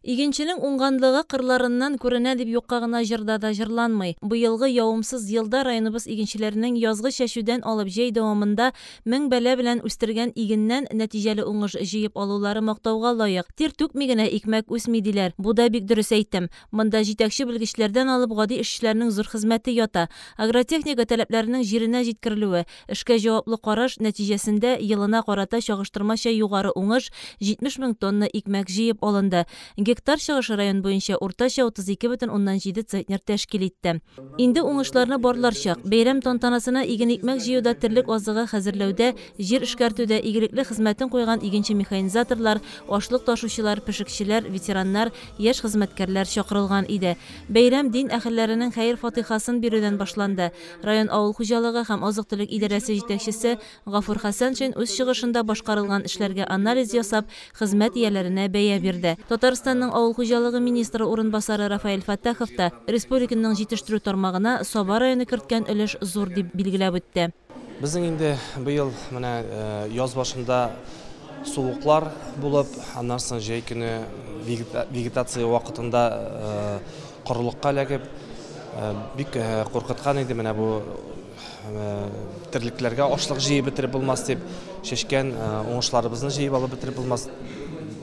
Игенченең уңганлыгы кырларыннан күренә дип юкка гына җырда да җырланмый. Быелгы явымсыз елда районыбыз игенчеләренең язгы чәчүдән алып җәй дәвамында 1000 бәлә белән үстергән игеннән нәтиҗәле уңыш җыеп алулары мактауга лаек. Тир түкми генә икмәк үсми диләр. Бу да бик дөрес әйтем. Монда җитәкче белгечләрдән алып гади эшчеләрнең зур хезмәте ята. Агротехника таләпләренең җиренә җиткерелүе, эшкә җаваплы караш нәтиҗәсендә елына карата чагыштырмача югары уңыш 70 000 тонна икмәк җыеп алынды. Гектар чыгышы район буенча уртача 32,7 центнер тәшкил итте. Инде уңышларны барларчак. Бәйрәм тантанасына иген икмәк җыюда терлек азыгы хәзерләүдә, җир эшкәртүдә игелекле хезмәтен куйган игенче механизаторлар, ашлык ташучылар, пешекчеләр, ветераннар, яшь хезмәткәрләр чакырылган иде. Бәйрәм дин әһелләренең хәер фатихасын бирүдән башланды. Район авыл хуҗалыгы һәм азык-төлек идарәсе җитәкчесе Гафур Хәсәншин үз чыгышында башкарылган эшләргә анализ ясап, хезмәт ияләренә бәя бирде. Татарстанның авыл хуҗалыгы министры урынбасары Рафаэль Фаттахов та республиканың җитештерү тармагына Саба районы керткән өлеш зур дип билгеләп үтте. Безнең инде быел менә яз башында суыклар булып, аннан соң җәй көне вегетация вакытында корылыкка эләгеп, бик куркыткан иде менә бу терлекләргә ашлык җыеп бетереп булмас дип шешкән, уңышларыбызны җыеп алып бетереп булмас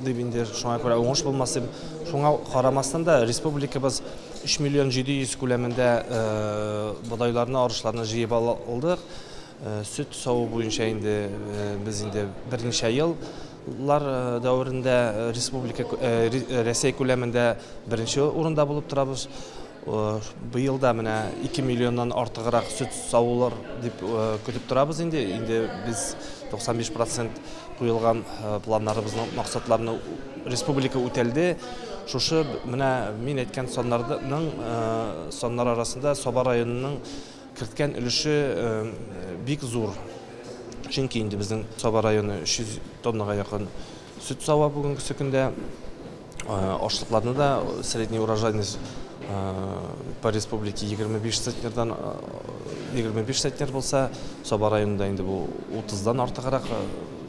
дип инде шуңа күрә уңыш булмас дип, шуңа карамастан да республикабыз 3 миллион 700 күләмендә бодайларны, арышларны җыеп алдык. Сөт саву буенча инде без инде берничә еллар дәврендә республика Россия күләмендә беренче урында булып торабыз. Быел да менә 2 миллионнан артыграк сөт савулар дип көтеп торабыз инде. Инде біз 95% куелган планнарыбызның максатларны республика үтәлде. Шушы менә мин әйткән соннар арасында Саба районының керткән өлеше бик зур. Чөнки инде безнең Саба районы 300 тоннага якын сөт сава бүгенге көндә. Ашлыкларны да средний урожайность по республике 25 центнердан 25 центнер булса, Саба районында инде бу 30дан артыграк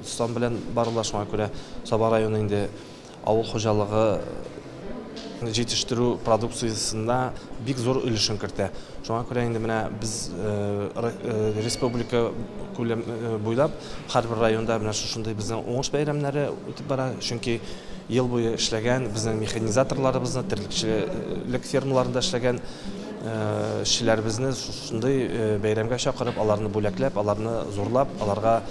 сан белән барыла. Шуңа күрә Саба районы инде авыл хуҗалыгы җитештерү продукциясында бик зур өлешен кертә. Шуңа күрә инде менә без республика күләм буйлап һәрбер районда менә шушындай безнең уңыш бәйрәмнәре үтеп бара. Чөнки ел буе эшләгән безнең механизаторларыбызны, терлекчелек фермаларында эшләгән эшчеләребезне шушындай бәйрәмгә чакырып, аларны бүләкләп, аларны зурлап, аларга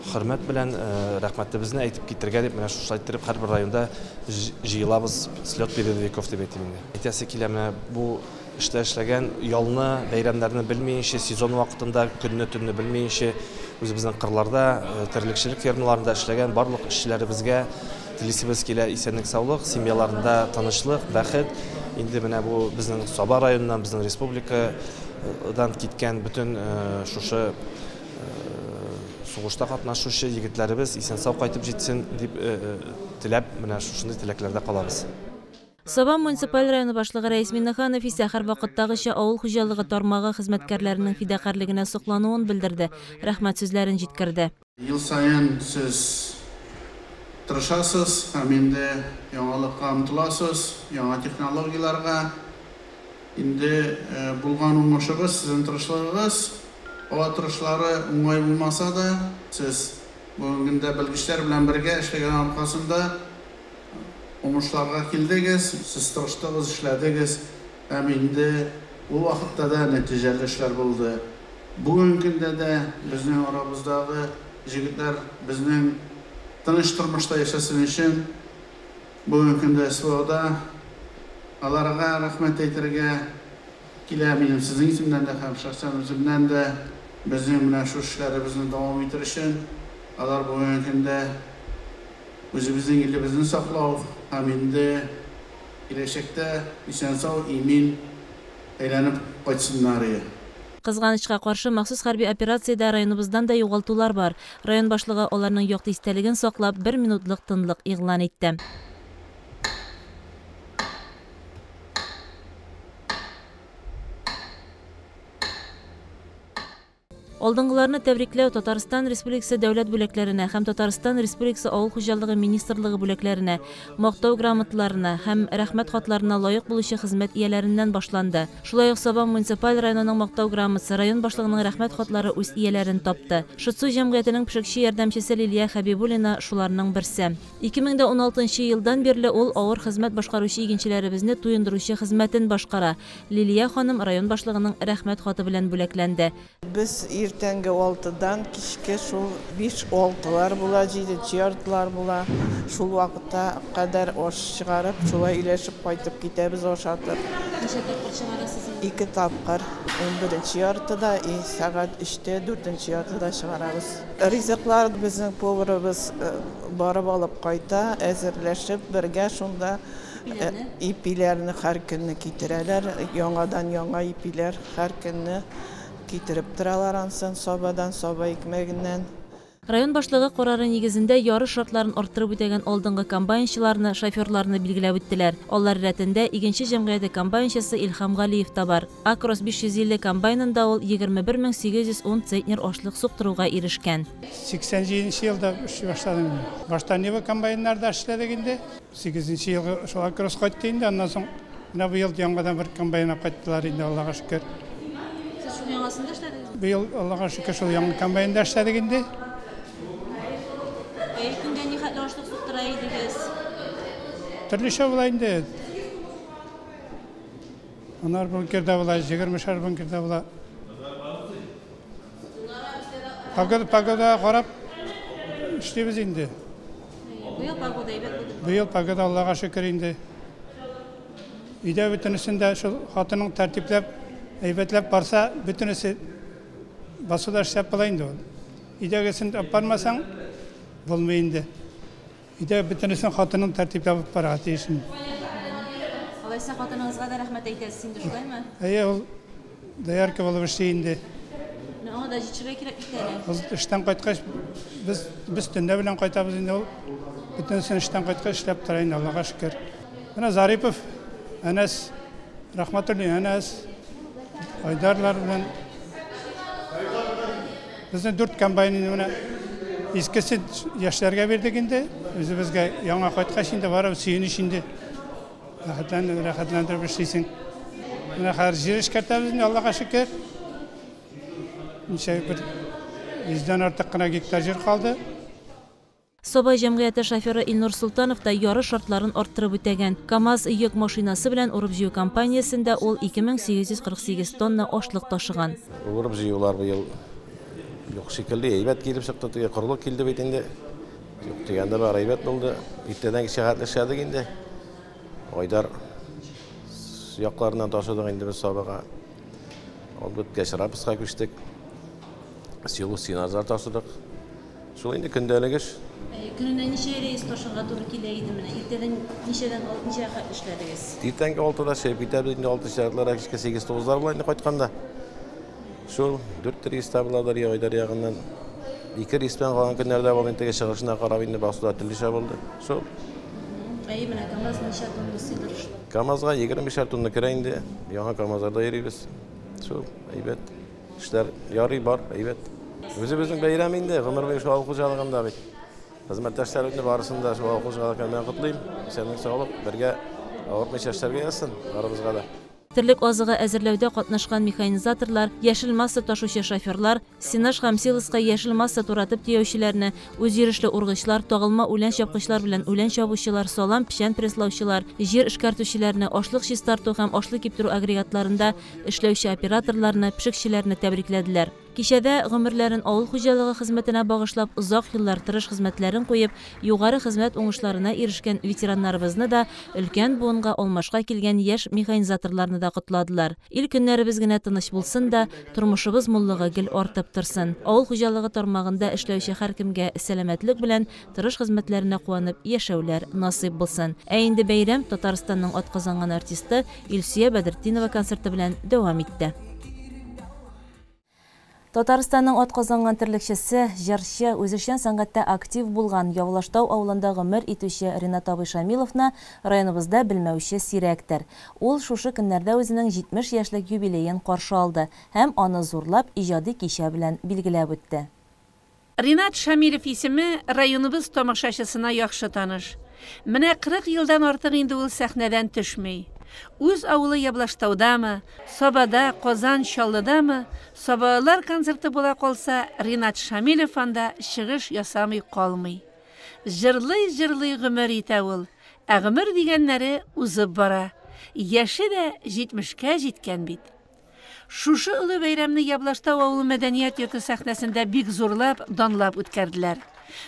хөрмәт белән рәхмәтебезне әйтеп китергә дип, менә шушы әйттереп һәрбер районда җыелабыз, слет передовиков дип әйтим инде. Әйтәсе килә, менә бу эштә эшләгән ялны, бәйрәмнәрне белмәенчә, сезон вакытында көнне төнне белмәенчә, үзебезнең кырларда, терлекчелек фермаларында эшләгән барлык эшчеләребезгә телисебез килә исәнлек, саулык, семьяларында тынычлык, бәхет. Инде менә бу безнең Саба районыннан, безнең республикадан киткән бүтән шушы сугышта катнашучы егетләребез исән-сау кайтып җитсен дип теләп, менә шушындый теләкләрдә калабыз. Саба муниципаль районы башлыгы Рәис Миннеханов исә һәр вакыттагыча авыл хуҗалыгы тармагы хезмәткәрләренең фидакарлыгына соклануын белдерде, рәхмәт сүзләрен җиткерде. Ел саен сез тырышасыз, һәм инде яңалыкка омтыласыз, яңа технологияларга. Инде булган уңышыгыз, сезнең тырышлыгыгыз, ала тырышлары уңай булмаса да, сез бүгенге көндә белгечләр белән бергә эшләгән аркасында уңышларга килдегез, сез тырыштыгыз, эшләдегез, һәм инде ул вакытта да нәтиҗәле эшләр булды. Бүгенге көндә дә безнең арабыздагы җегетләр безнең тыныч тормышта яшасын өчен бүгенге көндә СВОда аларга рәхмәт әйтергә килә минем сезнең исемнән дә һәм шәхсән үземнән дә безнең менә шу эшләребезне дәвам итер өчен алар бүгенге көндә үзебезнең илебезне саклау һәм инде киләчәктә исән-сау, имин әйләнеп кайтсыннар. Кызганычка каршы махсус хәрби операциядә районыбыздан да югалтулар бар. Район башлыгы аларның якты истәлеген саклап 1 минутлык тынлык игълан итте. Алдынгыларны тәбрикләү Татарстан Республикасы дәүләт бүләкләренә һәм Татарстан Республикасы авыл хуҗалыгы министрлыгы бүләкләренә, мактау грамоталарына һәм рәхмәт хатларына лаек булучы хезмәт ияләреннән башланды. Шулай ук Сабан муниципаль районының мактау грамотасы, район башлыгының рәхмәт хатлары үз ияләрен тапты. Шытсу җәмгыятенең пешекче ярдәмчесе Лилия Хәбибуллина шуларның берсе. 2016 елдан бирле ул авыр хезмәт башкаручы игенчеләребезне туендыручы хезмәтен башкара. Лилия ханым район башлыгының рәхмәт хаты белән бүләкләнде. Biz ertenge 6'dan kişke şul 5-6'lar bula, 7-yardılar bula. Şul vakıtta kadar oş çıkarıp, şula iyileşip kaytıp gitemiz oş atıp. İki tapkar. 11. yardıda, saat 3'te 4. yardıda çıkarabız. Riziklar bizim povrabız barıp alıp kayta, ezirleşip birge şunda ipilerini her günü getirirler. Yangadan yanga ipiler her günü китереп торалар ансын собадан, соба икмәгеннән. Район башлыгы карары нигезендә ярыш шартларын арттырып үтәгән алдынгы комбайнчыларны, шоферларны билгеләп үттеләр. Алар рәтендә игенче җәмгыяте комбайнчысы Илһам Галиев та бар. Акрос 550 комбайнында ул 21810 центнер ашлык суктыруга ирешкән. 87 елда баштадым. Башта нева комбайннарда эшләдек инде. 8 елга шул Акрос кайтты инде, аннан соң менә бу ел яңадан бер комбайнга кайттылар инде, Аллага шөкер. Яңасында эшләдегез? Быел Аллага шөкер шул яңа комбайнда эшләдек инде. Көндә ни хәтле ашлык суктыра идегез? Төрлечә була инде. Анар бункерда була, 20 бункерда була. Погода карап эшләбез инде. Быел погода әйбәт булды. Быел погода Аллага шөкер инде. Өйдә бөтенесендә шул хатының тәртипләп әйбәтләп барса, бөтенесе басуда эшләп була инде ул. Өйдәгесен апармасаң булмый инде. Өйдә бөтенесен хатының тәртипләп барырга тиешен. Алайса хатыныңызга да рәхмәт әйтәсез инде, шулаймы? Ул даярка булып эшли инде. Аңа да җитешергә кирәк бит әле. Ул эштән кайткач без төндә белән кайтабыз инде ул. Бөтенесен эштән кайткач эшләп тора инде, Аллага шөкер. Менә Зарипов, Әнәс, Рахматуллин Әнәс, Айдарлар белән безнең 4 комбайнны менә искесен яшьләргә бирдек инде. Үзебезгә яңа кайткач инде барып сөенеш инде. Рәхәтләндереп эшлисең. Менә һәр җир эшкәртәбез инде, Аллага шөкер. Ничә бер 100-дан артык кына гектар җир калды. Собай җәмгыяте шоферы Илнур Султанов та ярыш шартларын арттырып үтәгән. КАМАЗ йөк машинасы белән урып җыю компаниясендә ул 2848 тонна ашлык ташыган. Урып җыюлар быел юк шикелле, әйбәт килеп чыкты, кырлык килде бит инде. Юк дигәндә бар әйбәт булды. Иртәдән шәһәрле эшләдек инде. Айдар якларыннан ташыдык инде без сабага. Албыт Гәшрапска күчтек. Силу Синазар ташыдык. Шул инде көндәлек эш. Көненә ничә рейс ташырга туры килә иде менә. Иртәдән ничәдән ничә хәт эшләдегез? Иртәнге 6-да шәп итәбез инде 6 сәгатьләр, 8-9-лар була инде кайтканда. Шул 4 рейс табылалар Айдар ягыннан. 2 рейспен калган көннәрдә бу инде чыгышына карап инде басуда төрлечә булды. Шул. Менә КАМАЗ ничә тонна сыйдырыш? КАМАЗга 25 тонна керә инде. Яңа КАМАЗларда йөрибез. Шул әйбәт. Эшләр ярый бар, әйбәт. Үзебезнең бәйрәм инде, гомер буе шул хуҗалыгында бит. Хезмәттәшләребезне барысын да шуңа кушылганга мен котлыйм. Сәнең саулык, бергә авыртмый яшәргә ясын, барыбызга да. Терлек азыгы әзерләүдә катнашкан механизаторлар, яшел масса ташучы шоферлар, синаж һәм силоска яшел масса туратып тияүчеләрне, үзйөрешле ургычлар, тагылма үлән чапкычлар белән үлән чабучылар, салам печән преслаучылар, җир эшкәртүчеләрне, ашлык чистарту һәм ашлык киптерү агрегатларында эшләүче операторларны, пешекчеләрне тәбрикләделәр. Кичәдә гомерләрен авыл хуҗалыгы хезмәтенә багышлап озак еллар тырыш хезмәтләрен куеп, югары хезмәт уңышларына ирешкән ветераннарыбызны да өлкән буынга алмашка килгән яшь механизаторларны да котладылар. Ил көннәребез генә тыныч булсын да, тормышыбыз муллыгы гел артып торсын. Авыл хуҗалыгы тармагында эшләүче һәркемгә сәламәтлек белән тырыш хезмәтләренә куанып яшәүләр насыйп булсын. Ә инде бәйрәм Татарстанның атказанган артисты Илсөя Бәдретдинова концерты белән дәвам итте. Татарстанның атказанган терлекчесе, җырчы, үзешчән сәнгатьтә актив булган Явлаштау авылында гомер итүче Ринат абый Шамиловны районыбызда белмәүче сирәктер. Ул шушы көннәрдә үзенең 70 яшьлек юбилеен каршы алды һәм аны зурлап иҗади кичә белән билгеләп үтте. Ринат Шамилов исеме районыбыз тамашачысына яхшы таныш. Менә 40 елдан артык инде ул сәхнәдән төшмәй. Үз авылы Яблаштаудамы, Собада, Казан, Чаллыдамы, Собалар концерты була калса, Ринат Шамилов анда чыгыш ясамый калмый. Җырлый гомер итә ул. Ә гомер дигәннәре узып бара. Яше дә 70-кә җиткән бит. Шушы улы бәйрәмне Яблаштау авылы мәдәният йорты сәхнәсендә бик зурлап, данлап үткәрделәр.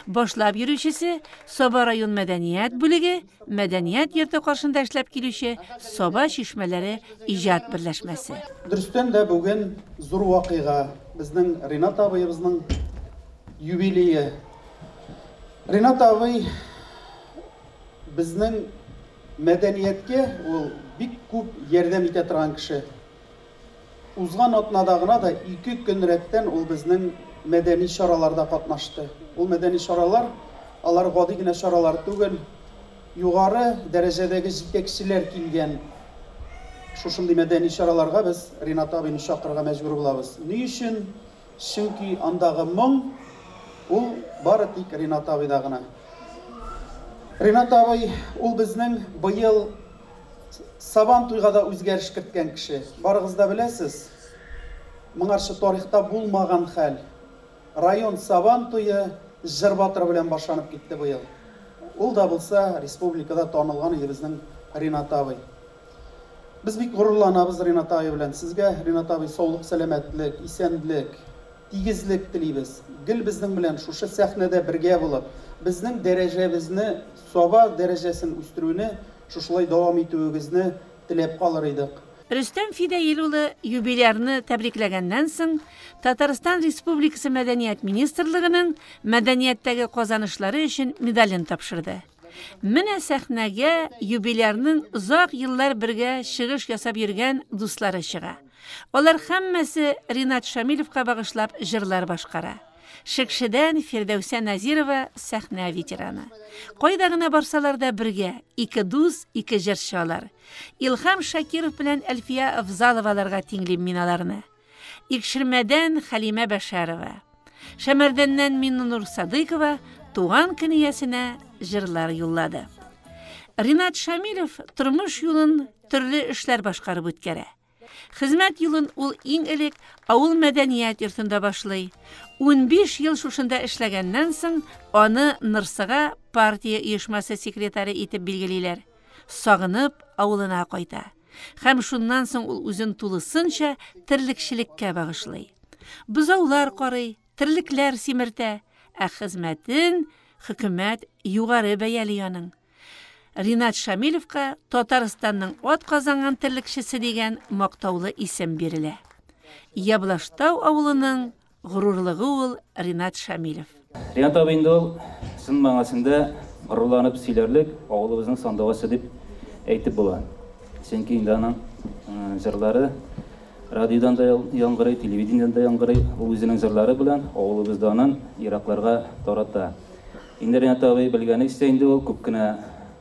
Башлап йөрүчесе Соба район мәдәният бүлеге, мәдәният йорты каршында эшләп килүче Соба чишмәләре иҗат берләшмәсе. Дөрестән дә бүген зур вакыйга безнең Ринат абыебызның юбилее. Ринат абый безнең мәдәнияткә ул бик күп ярдәм итә торган кеше. Узган атнадагына да 2 көн рәттән ул безнең мәдәни чараларда катнашты. Ул мәдәни чаралар, алар гади генә чаралар түгел, югары дәрәҗәдәге җитәкчеләр килгән. Шушындый мәдәни чараларга без Ринат абыйны чакырырга мәҗбүр булабыз. Ни өчен? Чөнки андагы моң ул бары тик Ринат абыйда гына. Ринат абый ул безнең быел Сабан туйга да үзгәреш керткән кеше. Барыгыз да беләсез. Моңарчы тарихта булмаган хәл. Район Сабан туйы җыр батыры белән башланып китте быел. Ул да булса республикада танылган иде безнең Ринат абый. Без бик горурланабыз Ринат абый белән. Сезгә Ринат абый саулык, сәламәтлек, исәнлек, тигезлек телибез. Гел безнең белән шушы сәхнәдә бергә булып, безнең дәрәҗәбезне, Соба дәрәҗәсен үстерүне шушылай дәвам итүегезне теләп калыр идек. Рөстәм Фидаил улы юбилярны тәбрикләгәннән соң Татарстан Республикасы Мәдәният министрлыгының мәдәнияттәге казанышлары өчен медален тапшырды. Менә сәхнәгә юбилярның озак еллар бергә чыгыш ясап йөргән дуслары чыга. Алар һәммәсе Ринат Шамиловка багышлап җырлар башкара. Шикшедән Фирдәүсә Назирова сәхнә ветераны. Кайда гына барсалар да бергә, 2 дус, 2 җырчылар. Илһам Шакиров белән Әлфия Афзаловаларга тиңлим миналарны. Икшермәдән Халимә Бәшәрова. Шәмәрдәннән Миннур Садыкова туган көниясенә җырлар юллады. Ринат Шамилов тормыш юлын төрле эшләр башкарып үткәрә. Хезмәт юлын ул иң элек авыл мәдәният йортында башлый. 15 ел шушында эшләгәннән соң аны Нырсыга партия оешмасы секретаре итеп билгелиләр. Сагынып авылына кайта. Һәм шуннан соң ул үзен тулысынча терлекчелеккә багышлый. Бузаулар карый, терлекләр симертә, ә хезмәтен хөкүмәт югары бәялый аның. Ринат Шамиловка Татарстанның атказанган терлекчесе дигән мактаулы исем бирелә. Яблаштау авылының горурлыгы ул Ринат Шамилов. Ринат абый инде ул сын маңасында горурланып сөйләрлек авылыбызның сандугасы дип әйтеп була. Чөнки инде аның җырлары радиодан да яңгырый, телевидениедән да яңгырый, ул үзенең җырлары белән авылыбыздан еракларга тарата. Инде Ринат абый белгәнегезчә инде ул күп кенә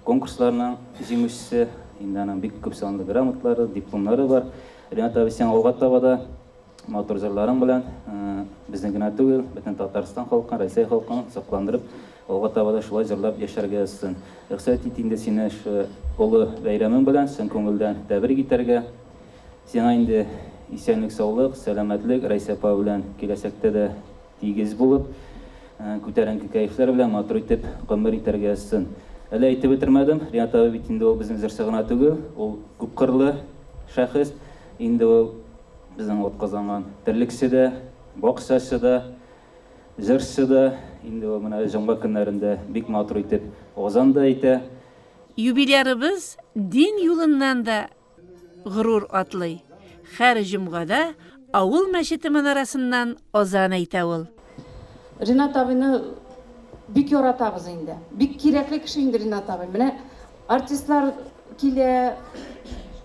конкурсларның җиңүчесе, инде аның бик күп санлы грамоталары, дипломнары бар. Ринат абый сен алга таба да матур җырларың белән безнең генә түгел, бөтен Татарстан халкын, Россия халкын сакландырып, алга таба да шулай җырлап яшәргә өстен. Рөхсәт ит инде сине олы бәйрәмең белән сан күңелдән тәбрик итәргә. Сиңа инде исәнлек, саулык, сәламәтлек, Рәйсә апа белән киләсәктә дә тигез булып, күтәренке кәефләр белән матур итеп гомер итәргә өстен. Әле әйтеп бетермәдем, Ринат абый бит инде ул безнең җырчы гына түгел, ул күп кырлы шәхес. Инде ул безнең атказанган терлексә дә, боксчы да, җырчы да, инде ул менә җомга көннәрендә бик матур итеп озан да әйтә. Юбилярыбыз дин юлыннан да ғырур атлый. Һәр җомгада авыл мәчете манарасыннан озан әйтә ул. Ринат абыйны бик яратабыз инде. Бик кирәкле кеше инде Ринат абый. Менә артистлар килә,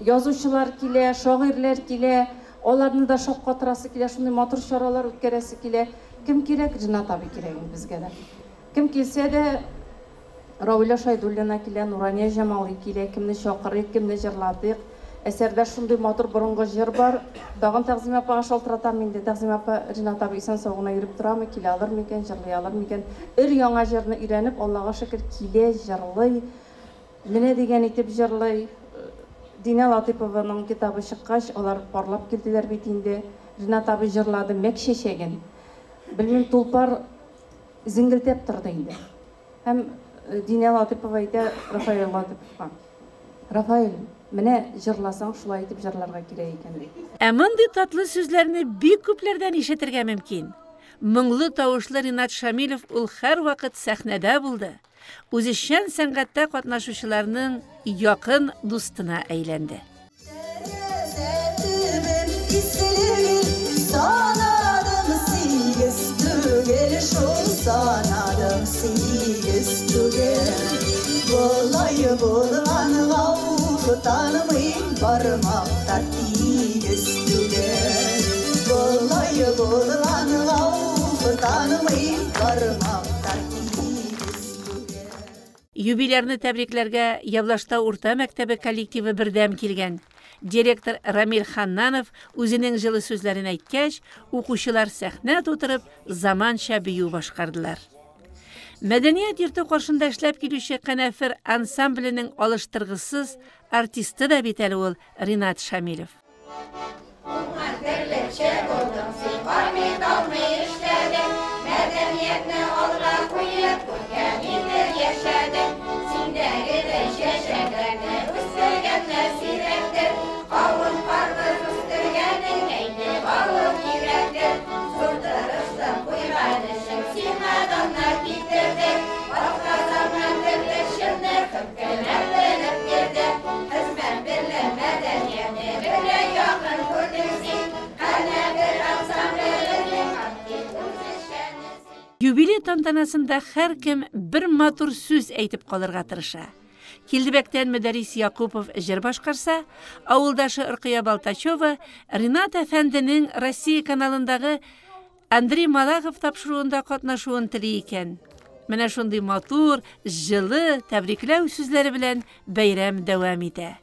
язучылар килә, шагыйрьләр килә, аларны да шаккатырасы килә, шундый матур чаралар үткәрәсе килә. Кем кирәк? Ринат абый кирәк безгә дә. Кем килсә дә Рауля Шайдуллина килә, Нурания Җамали килә, кемне чакырыйк, кемне җырладык. Әсәрдә шундый матур борынгы җыр бар. Тагын Тәгъзим апага шалтыратам инде. Тәгъзим апа Ринат абый исән саугына йөреп торамы, килә алыр микән, җырлый алыр микән? Яңа җырны өйрәнеп, Аллага шөкер килә, җырлый. Менә дигән итеп җырлый. Динә Латыйпованың китабы чыккач, алар парлап килделәр бит инде. Ринат абый җырлады Мәк чәчәген. Белмим, тулпар зиңгелтәп торды инде. Һәм Динә Латыйпова әйтә Рафаэль Латыйповка. Рафаэль, менә җырласаң шулай итеп җырларга кирәк икән. Ә мондый татлы сүзләрне бик күпләрдән ишетергә мөмкин. Моңлы тавышлы Ринат Шамилов ул һәр вакыт сәхнәдә булды. Үзешчән сәнгатьтә катнашучыларның якын дустына әйләнде. Юбилярны тәбрикләргә Явлашта урта мәктәбе коллективы бердәм килгән. Директор Рамил Ханнанов үзенең җылы сүзләрен әйткәч, укучылар сәхнә тутырып, заманча бию башкардылар. Мәдәният йорты каршында эшләп килүче Канәфер ансамбленең алыштыргысыз артисты да бит әле ул Ринат Шамилов. Юбилей тантанасында һәр кем бер матур сүз әйтеп калырга тырыша. Килдебәктән Мәдәрис Якупов җыр башкарса, авылдашы Иркыя Балтачева Ринат әфәнденең Россия каналындагы Андрей Малахов тапшыруында катнашуын тели икән. Менә шундый матур, җылы тәбрикләү сүзләре белән бәйрәм дәвам итә.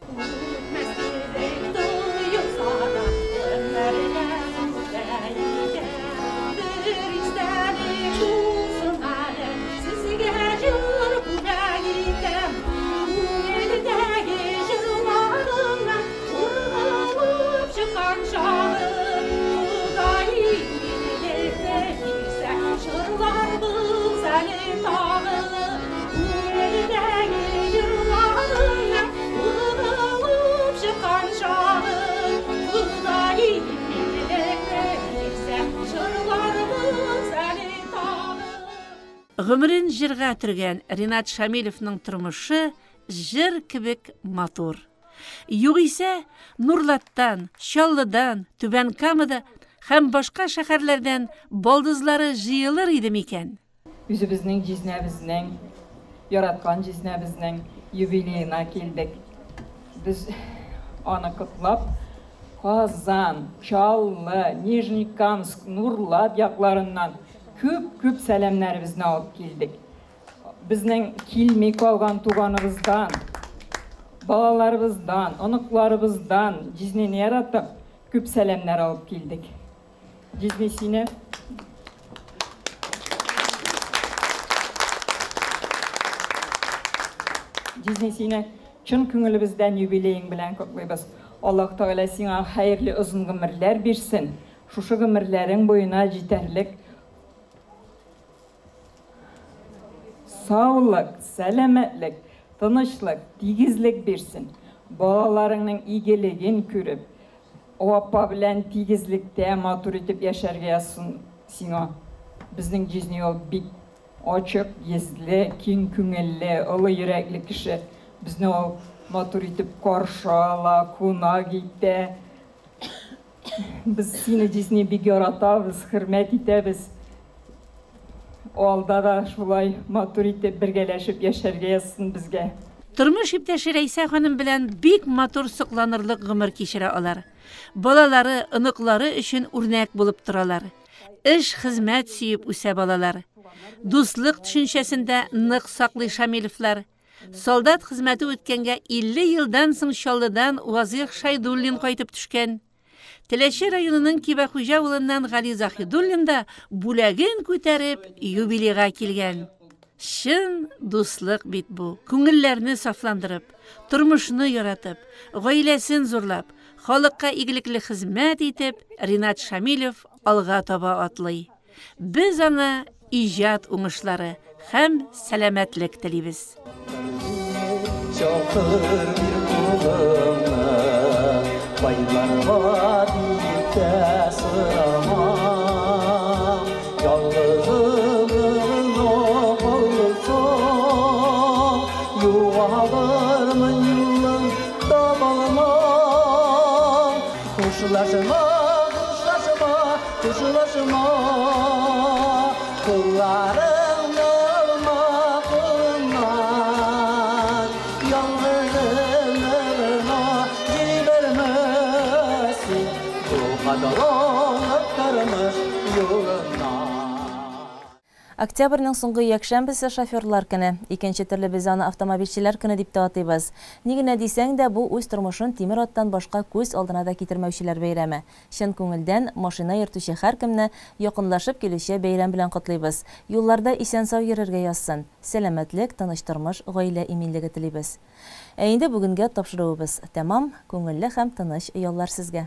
Гомерен җырга төргән Ринат Шамиловның тормышы җыр кебек матур. Югыйсә, Нурлаттан, Чаллыдан, Түбән Камада һәм башка шәһәрләрдән балдызлары җыелыр иде микән? Үзебезнең җизнәбезнең, яраткан җизнәбезнең юбилеена килдек. Без аны котлап, Казан, Чаллы, Нижнекамск, Нурлат якларыннан күп сәламнәребезне алып килдек. Безнең килми калган туганыбыздан, балаларыбыздан, оныкларыбыздан җизнәне яратып, күп сәламнәр алып килдек. Җизнесине чын күңелебездән юбилейң белән котлыйбыз. Аллаһ Тәгалә сиңа хәерле озын гомерләр бирсен. Шушы гомерләрең буена җитәрлек саулык, сәламәтлек, тынычлык, тигезлек бирсен. Балаларыңның игелеген күреп, o апа белән тигезлектә матур итеп яшәргә язсын сиңа. Безнең җизни ул бик ачык, йөзле, киң күңелле, олы йөрәкле кеше. Безне ул матур итеп каршы ала, кунак итә. Без сине җизни бик яратабыз, хөрмәт итәбез. Алда да шулай матур итеп бергәләшеп яшәргә язсын безгә. Тормыш иптәше Рәйсә ханым белән бик матур сокланырлык гомер кичерә алар. Балалары, ыныклары өчен үрнәк булып торалар. Эш, хезмәт сөеп үсә балалар. Дуслык төшенчәсендә нык саклый Шамиловлар. Солдат хезмәте үткәнгә 50 елдан соң Чаллыдан Вазыйх Шайдуллин кайтып төшкән. Теләче районының Кибәхуҗа авылыннан Гали Захидуллин да бүләген күтәреп юбилейга килгән. Шын дуслык бит бу. Күңелләрне сафландырып, тормышны яратып, гаиләсен зурлап, халыкка игелекле хезмәт итеп, Ринат Шамилов алга таба атлый. Без аңа иҗат уңышлары һәм сәламәтлек телибез. Октябрьнең соңгы якшәмбесе шоферлар көне, икенче төрле без аны автомобильчеләр көне дип атыйбыз. Нигенә дисәң дә, бу үз тормышын тимер аттан башка күз алдына да китермәүчеләр бәйрәме. Чын күңелдән машина йөртүче һәркемне якынлашып килүче бәйрәм белән котлыйбыз. Юлларда исән-сау йөрергә язсын. Сәламәтлек, тыныч тормыш, гаилә иминлеге телибез. Инде бүгенгә тапшыруыбыз тәмам, күңелле һәм тыныч яллар сезгә.